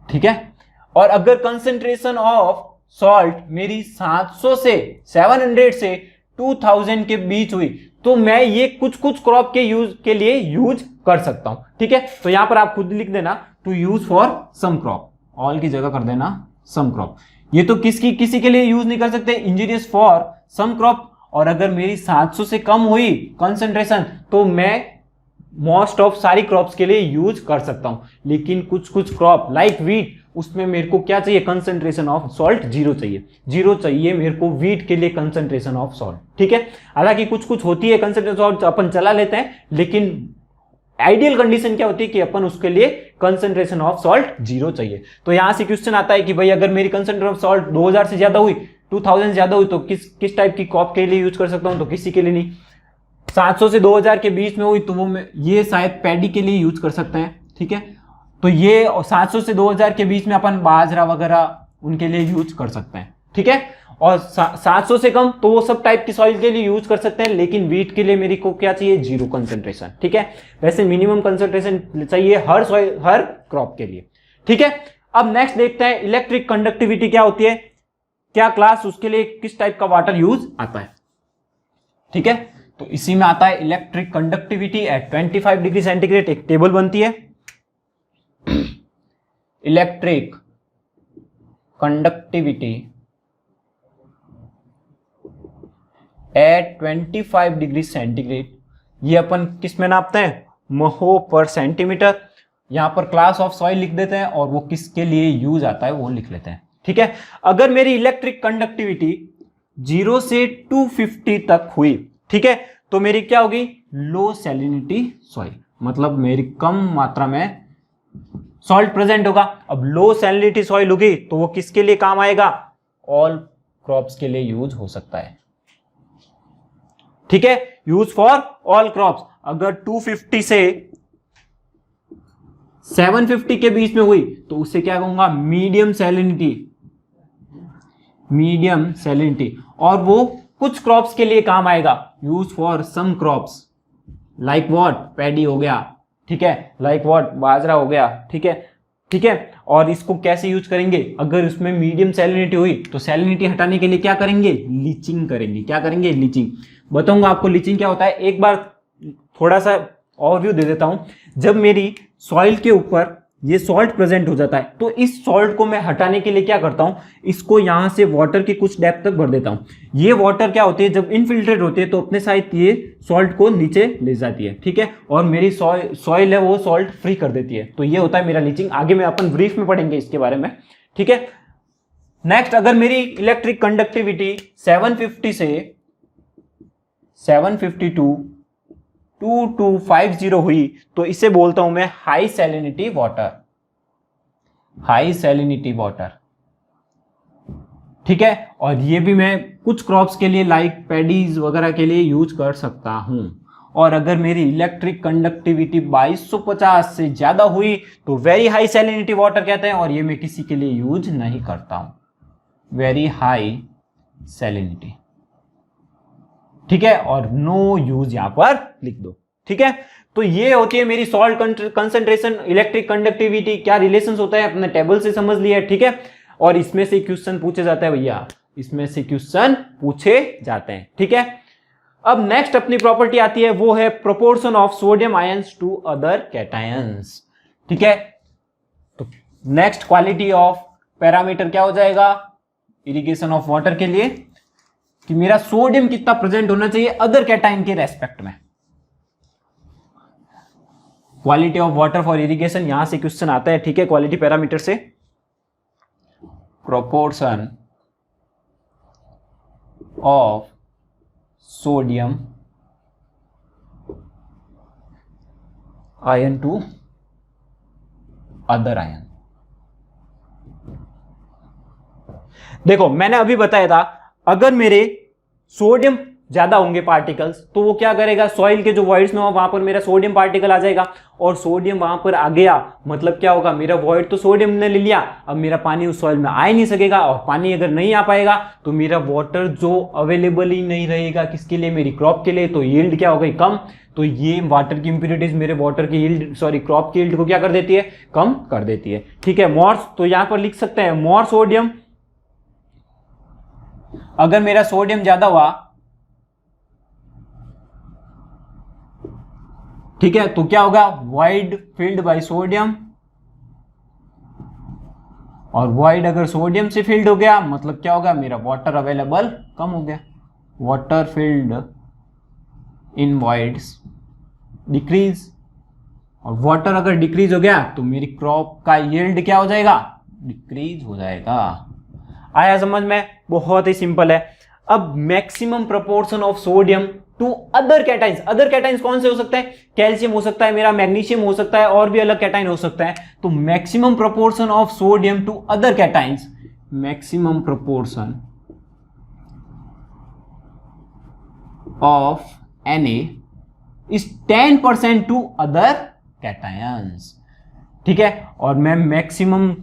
ठीक है, और अगर कंसेंट्रेशन ऑफ सॉल्ट मेरी 700 से 700 से 2000 के बीच हुई तो मैं ये कुछ कुछ क्रॉप के यूज के लिए यूज कर सकता हूं। ठीक है, तो यहां पर आप खुद लिख देना to use for some crop, all की जगह कर देना सम क्रॉप। ये तो किसी के लिए यूज नहीं कर सकते, इंजीनियस फॉर सम क्रॉप। और अगर मेरी 700 से कम हुई कंसेंट्रेशन तो मैं मोस्ट ऑफ सारी क्रॉप्स के लिए यूज कर सकता हूं। लेकिन कुछ कुछ क्रॉप लाइक वीट, उसमें मेरे को क्या चाहिए, कंसेंट्रेशन ऑफ सॉल्ट 0 चाहिए। 0 चाहिए मेरे को वीट के लिए कंसेंट्रेशन ऑफ सॉल्ट। ठीक है, हालांकि कुछ कुछ होती है कंसेंट्रेशन सॉल्ट अपन चला लेते हैं, लेकिन आइडियल कंडीशन क्या होती है कि अपन उसके लिए कंसेंट्रेशन ऑफ सॉल्ट 0 चाहिए। तो यहां से क्वेश्चन आता है कि भाई अगर मेरी कंसेंट्रेशन ऑफ सॉल्ट 2000 से ज्यादा हुई, 2000 से ज्यादा हुई तो किस टाइप की क्रॉप के लिए यूज कर सकता हूं, तो किसी के लिए नहीं। 700 से 2000 के बीच में हुई तो वो मैं ये शायद पैडी के लिए यूज कर सकते हैं। ठीक है, तो ये 700 से 2000 के बीच में अपन बाजरा वगैरह उनके लिए यूज कर सकते हैं। ठीक है, और 700 से कम तो वो सब टाइप की सॉइल के लिए यूज कर सकते हैं, लेकिन वीट के लिए मेरे को क्या चाहिए, 0 कंसेंट्रेशन। ठीक है, वैसे मिनिमम कंसेंट्रेशन चाहिए हर सॉइल हर क्रॉप के लिए। ठीक है, अब नेक्स्ट देखते हैं इलेक्ट्रिक कंडक्टिविटी क्या होती है, क्या क्लास उसके लिए किस टाइप का वाटर यूज आता है। ठीक है, तो इसी में आता है electric conductivity eight 25 degree centigrade. एक टेबल बनती है, electric conductivity eight 25 degree centigrade. ये अपन किस में नापते हैं, महो पर सेंटीमीटर। यहां पर क्लास ऑफ सॉइल लिख देते हैं और वो किसके लिए यूज आता है वो लिख लेते हैं। ठीक है, अगर मेरी इलेक्ट्रिक कंडक्टिविटी 0 से 250 तक हुई, ठीक है, तो मेरी क्या होगी, लो सैलिनिटी सॉइल, मतलब मेरी कम मात्रा में सॉल्ट प्रेजेंट होगा। अब लो सैलिनिटी सॉइल होगी तो वो किसके लिए काम आएगा, ऑल क्रॉप्स के लिए यूज हो सकता है। ठीक है, यूज फॉर ऑल क्रॉप्स। अगर 250 से 750 के बीच में हुई तो उसे क्या कहूंगा, मीडियम सैलिनिटी, मीडियम सैलिनिटी। और वो कुछ क्रॉप्स के लिए काम आएगा, use for some crops like what, paddy हो गया। ठीक है, लाइक व्हाट, बाजरा हो गया। ठीक है, ठीक है, और इसको कैसे यूज करेंगे, अगर उसमें मीडियम सैलिनिटी हुई तो सैलिनिटी हटाने के लिए क्या करेंगे, लीचिंग करेंगे। क्या करेंगे, लीचिंग। बताऊंगा आपको लीचिंग क्या होता है। एक बार थोड़ा सा ओवरव्यू दे देता हूं। जब मेरी सॉइल के ऊपर ये सॉल्ट प्रेजेंट हो जाता है तो इस सॉल्ट को मैं हटाने के लिए क्या करता हूं, इसको यहां से वाटर की कुछ डेप्थ तक भर देता हूं। ये वाटर क्या होती है, जब इनफिल्ट्रेट होती है तो अपने साथ ये सॉल्ट को नीचे ले जाती है। ठीक है, और मेरी सॉइल है वो सॉल्ट फ्री कर देती है। तो ये होता है मेरा लीचिंग। आगे में अपन ब्रीफ में पढ़ेंगे इसके बारे में। ठीक है, नेक्स्ट, अगर मेरी इलेक्ट्रिक कंडक्टिविटी 750 से 752 2250 हुई तो इसे बोलता हूं मैं high salinity water. High salinity water. ठीक है। और ये भी मैं कुछ क्रॉप्स के लिए लाइक पैडीज वगैरह के लिए यूज कर सकता हूं। और अगर मेरी इलेक्ट्रिक कंडक्टिविटी 2250 से ज्यादा हुई तो वेरी हाई सैलिनिटी वाटर कहते हैं, और ये मैं किसी के लिए यूज नहीं करता हूं। वेरी हाई सैलिनिटी, ठीक है, और नो यूज यहां पर लिख दो। ठीक है, तो ये होती है मेरी सॉल्ट कंसंट्रेशन, इलेक्ट्रिक कंडक्टिविटी, क्या रिलेशंस होता है अपने टेबल से समझ लिया। ठीक है, और इसमें से क्वेश्चन पूछे जाते हैं भैया, इसमें से क्वेश्चन पूछे जाते हैं। ठीक है, अब नेक्स्ट अपनी प्रॉपर्टी आती है, वो है proportion of sodium ions to other cations. ठीक है, तो नेक्स्ट क्वालिटी ऑफ पैरामीटर क्या हो जाएगा इरिगेशन ऑफ वाटर के लिए, कि मेरा सोडियम कितना प्रेजेंट होना चाहिए अदर कैटायन के रेस्पेक्ट में। Quality of water for irrigation, यहां से क्वेश्चन आता है। ठीक है, क्वालिटी पैरामीटर से proportion of sodium ion to other ion. देखो मैंने अभी बताया था, अगर मेरे सोडियम ज्यादा होंगे पार्टिकल्स तो वो क्या करेगा, सॉइल के जो वॉइड्स में वहां पर मेरा सोडियम पार्टिकल आ जाएगा, और सोडियम वहां पर आ गया मतलब क्या होगा, मेरा वॉइड तो सोडियम ने ले लिया, अब मेरा पानी उस सॉइल में आ ही नहीं सकेगा, और पानी अगर नहीं आ पाएगा तो मेरा वाटर जो अवेलेबल ही नहीं रहेगा किसके लिए, मेरी क्रॉप के लिए, तो यील्ड क्या हो गई, कम। तो ये वाटर की इंप्योरिटीज मेरे वाटर की यील्ड, सॉरी क्रॉप की यील्ड को क्या कर देती है, कम कर देती है। ठीक है, मोर, तो यहां पर लिख सकते हैं मोर सोडियम, अगर मेरा सोडियम ज्यादा हुआ, ठीक है, तो क्या होगा, वॉइड फिल्ड बाय सोडियम, और वॉइड अगर सोडियम से फिल्ड हो गया मतलब क्या होगा, मेरा वाटर अवेलेबल कम हो गया, water filled in voids decrease, और वाटर अगर डिक्रीज हो गया तो मेरी क्रॉप का यील्ड क्या हो जाएगा, डिक्रीज हो जाएगा। आया समझ में, बहुत ही सिंपल है। अब maximum proportion of sodium to other cations, other cations कौन से हो सकते हैं, कैल्शियम हो सकता है मेरा, मैग्नीशियम हो सकता है, और भी अलग कैटाइन हो सकता है। तो maximum proportion of sodium to other cations, maximum proportion of Na is 10% to other cations. ठीक है, और मैं मैक्सिमम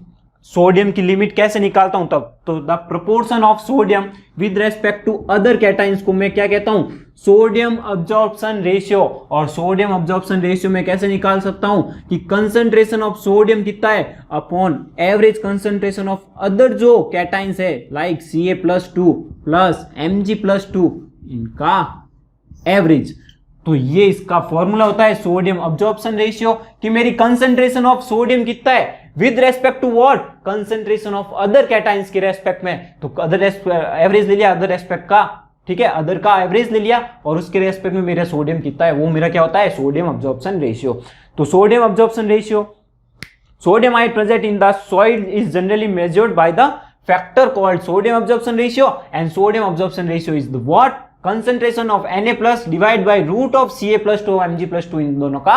सोडियम की लिमिट कैसे निकालता हूं तब, तो the proportion of sodium with respect to other cations को मैं क्या कहता हूं, सोडियम अब्जॉर्प्शन रेशियो। और सोडियम अब्जॉर्प्शन रेशियो में कैसे निकाल सकता हूं कि कंसंट्रेशन ऑफ सोडियम कितना है upon average concentration of other जो कैटाइंस है, लाइक Ca+2 प्लस Mg+2, इनका एवरेज। तो ये इसका फॉर्मूला होता है सोडियम अब्जॉर्प्शन रेशियो, कि मेरी कंसंट्रेशन ऑफ सोडियम कितना है with respect to what, concentration of other cations के रेस्पेक्ट में। तो अदर एवरेज ले लिया, अदर रेस्पेक्ट का, ठीक है, अदर का एवरेज ले लिया, और उसके रेस्पेक्ट में मेरा सोडियम कितना है, वो मेरा क्या होता है, सोडियम अब्जॉर्प्शन रेशियो। तो sodium absorption ratio, sodium ion present in the soil is generally measured by the factor called sodium absorption ratio, and sodium absorption ratio is the what, concentration of Na+ divide by root of Ca+2 Mg+2, इन दोनों का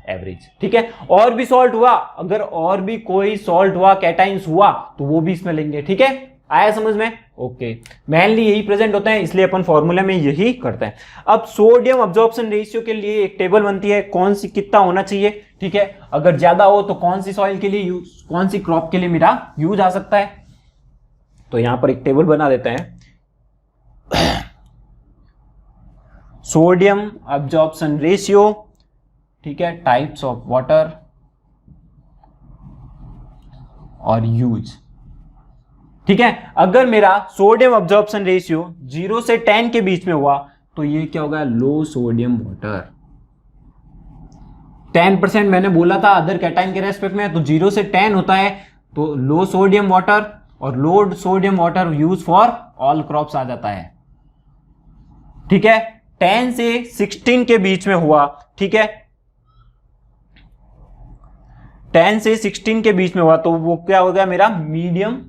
average. ठीक है, और भी salt हुआ, अगर और भी कोई सॉल्ट हुआ, कैटाइंस हुआ, तो वो भी इसमें लेंगे। ठीक है, आया समझ में, ओके। मेनली यही प्रेजेंट होते हैं, इसलिए अपन फॉर्मूला में यही करते हैं। अब सोडियम अब्जॉर्प्शन रेशियो के लिए एक टेबल बनती है, कौन सी कितना होना चाहिए। ठीक है, अगर ज्यादा हो तो कौन सी सॉइल के लिए यूज, कौन सी क्रॉप के लिए मेरा यूज आ सकता है, तो यहां पर एक टेबल बना देते हैं। सोडियम अब्जॉर्प्शन रेशियो, ठीक है, टाइप्स ऑफ वाटर और यूज। ठीक है, अगर मेरा सोडियम अब्जॉर्प्शन रेशियो 0 से 10 के बीच में हुआ तो ये क्या होगा, लो सोडियम वाटर। 10% मैंने बोला था अदर कैटाइन के रेस्पेक्ट में, तो 0 से 10 होता है तो लो सोडियम वाटर, और low sodium water use for all crops आ जाता है। ठीक है, 10 से 16 के बीच में हुआ, ठीक है, 10 से 16 के बीच में हुआ तो वो क्या हो गया, मेरा मीडियम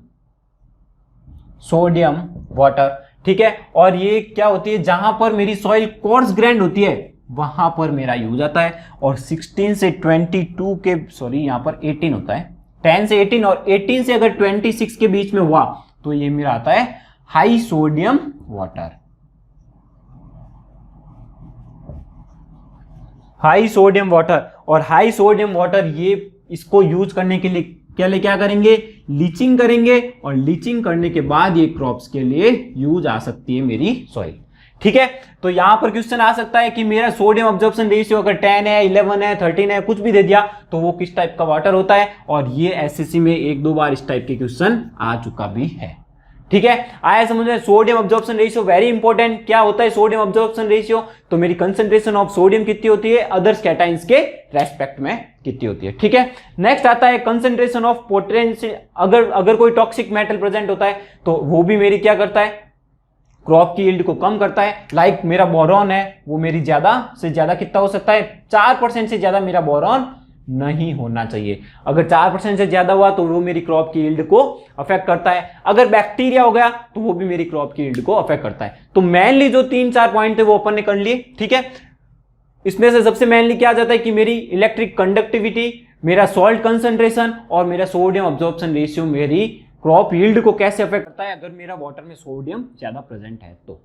सोडियम वाटर। ठीक है, और ये क्या होती है, जहां पर मेरी सॉइल कोर्स ग्रैंड होती है वहां पर मेरा यूज आता है। और 16 से 22 के, सॉरी यहां पर 18 होता है, 10 से 18, और 18 से अगर 26 के बीच में हुआ तो ये मेरा आता है high sodium water. High sodium water, और हाई सोडियम वाटर ये इसको यूज करने के लिए क्या करेंगे, लीचिंग करेंगे, और लीचिंग करने के बाद ये क्रॉप्स के लिए यूज आ सकती है मेरी सॉइल। ठीक है, तो यहां पर क्वेश्चन आ सकता है कि मेरा सोडियम अब्जॉर्प्शन रेशियो अगर 10 है, 11 है, 13 है, कुछ भी दे दिया तो वो किस टाइप का वाटर होता है, और ये एसएससी में 1-2 बार इस टाइप के क्वेश्चन आ चुका भी है। ठीक है, आया समझ में। Sodium absorption ratio very important. क्या होता है सोडियम अब्जॉर्प्शन रेशियो, तो मेरी कंसंट्रेशन ऑफ सोडियम कितनी होती है अदर्स कैटाइंस के रेस्पेक्ट में कितनी होती है। ठीक है, नेक्स्ट आता है कंसंट्रेशन ऑफ पोटेंशियल। अगर कोई टॉक्सिक मेटल प्रेजेंट होता है तो वो भी मेरी क्या करता है, क्रॉप की यील्ड को कम करता है। लाइक मेरा बोरॉन है, वो मेरी ज्यादा से ज्यादा कितना हो सकता है, 4% से ज्यादा मेरा बोरॉन नहीं होना चाहिए। अगर 4% से ज्यादा हुआ तो वो मेरी क्रॉप की यील्ड को अफेक्ट करता है। अगर बैक्टीरिया हो गया तो वो भी मेरी क्रॉप की यील्ड को अफेक्ट करता है। तो मेनली जो 3-4 पॉइंट थे वो अपन ने कर लिए। ठीक है, इसमें से सबसे मेनली क्या आ जाता है कि मेरी इलेक्ट्रिक कंडक्टिविटी, मेरा सॉल्ट कंसंट्रेशन और मेरा सोडियम अब्जॉर्प्शन रेशियो मेरी क्रॉप यील्ड को कैसे अफेक्ट करता है अगर मेरा वाटर में सोडियम ज्यादा प्रेजेंट है तो।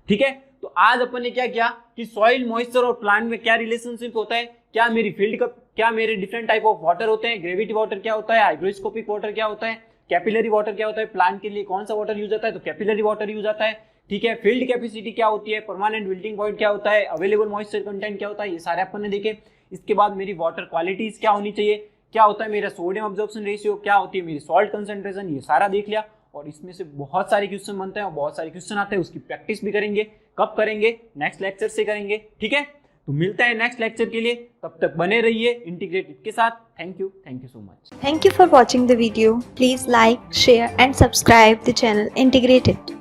ठीक है, तो आज अपन ने क्या किया कि सॉइल मॉइस्चर और प्लांट में क्या रिलेशनशिप होता है, क्या मेरी फील्ड का, क्या मेरे डिफरेंट टाइप ऑफ वाटर होते हैं, ग्रेविटी वाटर क्या होता है, हाइग्रोस्कोपिक वाटर क्या होता है, कैपिलरी वाटर क्या होता है, प्लांट के लिए कौन सा वाटर यूज आता है, तो कैपिलरी वाटर यूज आता है। ठीक है, फील्ड कैपेसिटी क्या होती है, परमानेंट विल्टिंग पॉइंट क्या होता है, अवेलेबल मॉइस्चर कंटेंट क्या होता है, ये सारे अपन ने देखे। इसके बाद मेरी वाटर क्वालिटीज क्या होनी चाहिए, क्या होता है मेरा सोडियम अब्जॉर्प्शन रेशियो, क्या होती है मेरी सॉल्ट कंसंट्रेशन, ये सारा देख लिया। और इसमें से बहुत सारे क्वेश्चन बनते हैं और बहुत सारे क्वेश्चन आते हैं, उसकी प्रैक्टिस भी करेंगे। कब करेंगे, नेक्स्ट लेक्चर से करेंगे। ठीक है, तो मिलते हैं नेक्स्ट लेक्चर के लिए, तब तक बने रहिए इंटीग्रेटेड के साथ। Thank you so much. Thank you for watching the video. Please like, share and subscribe the channel Integrated.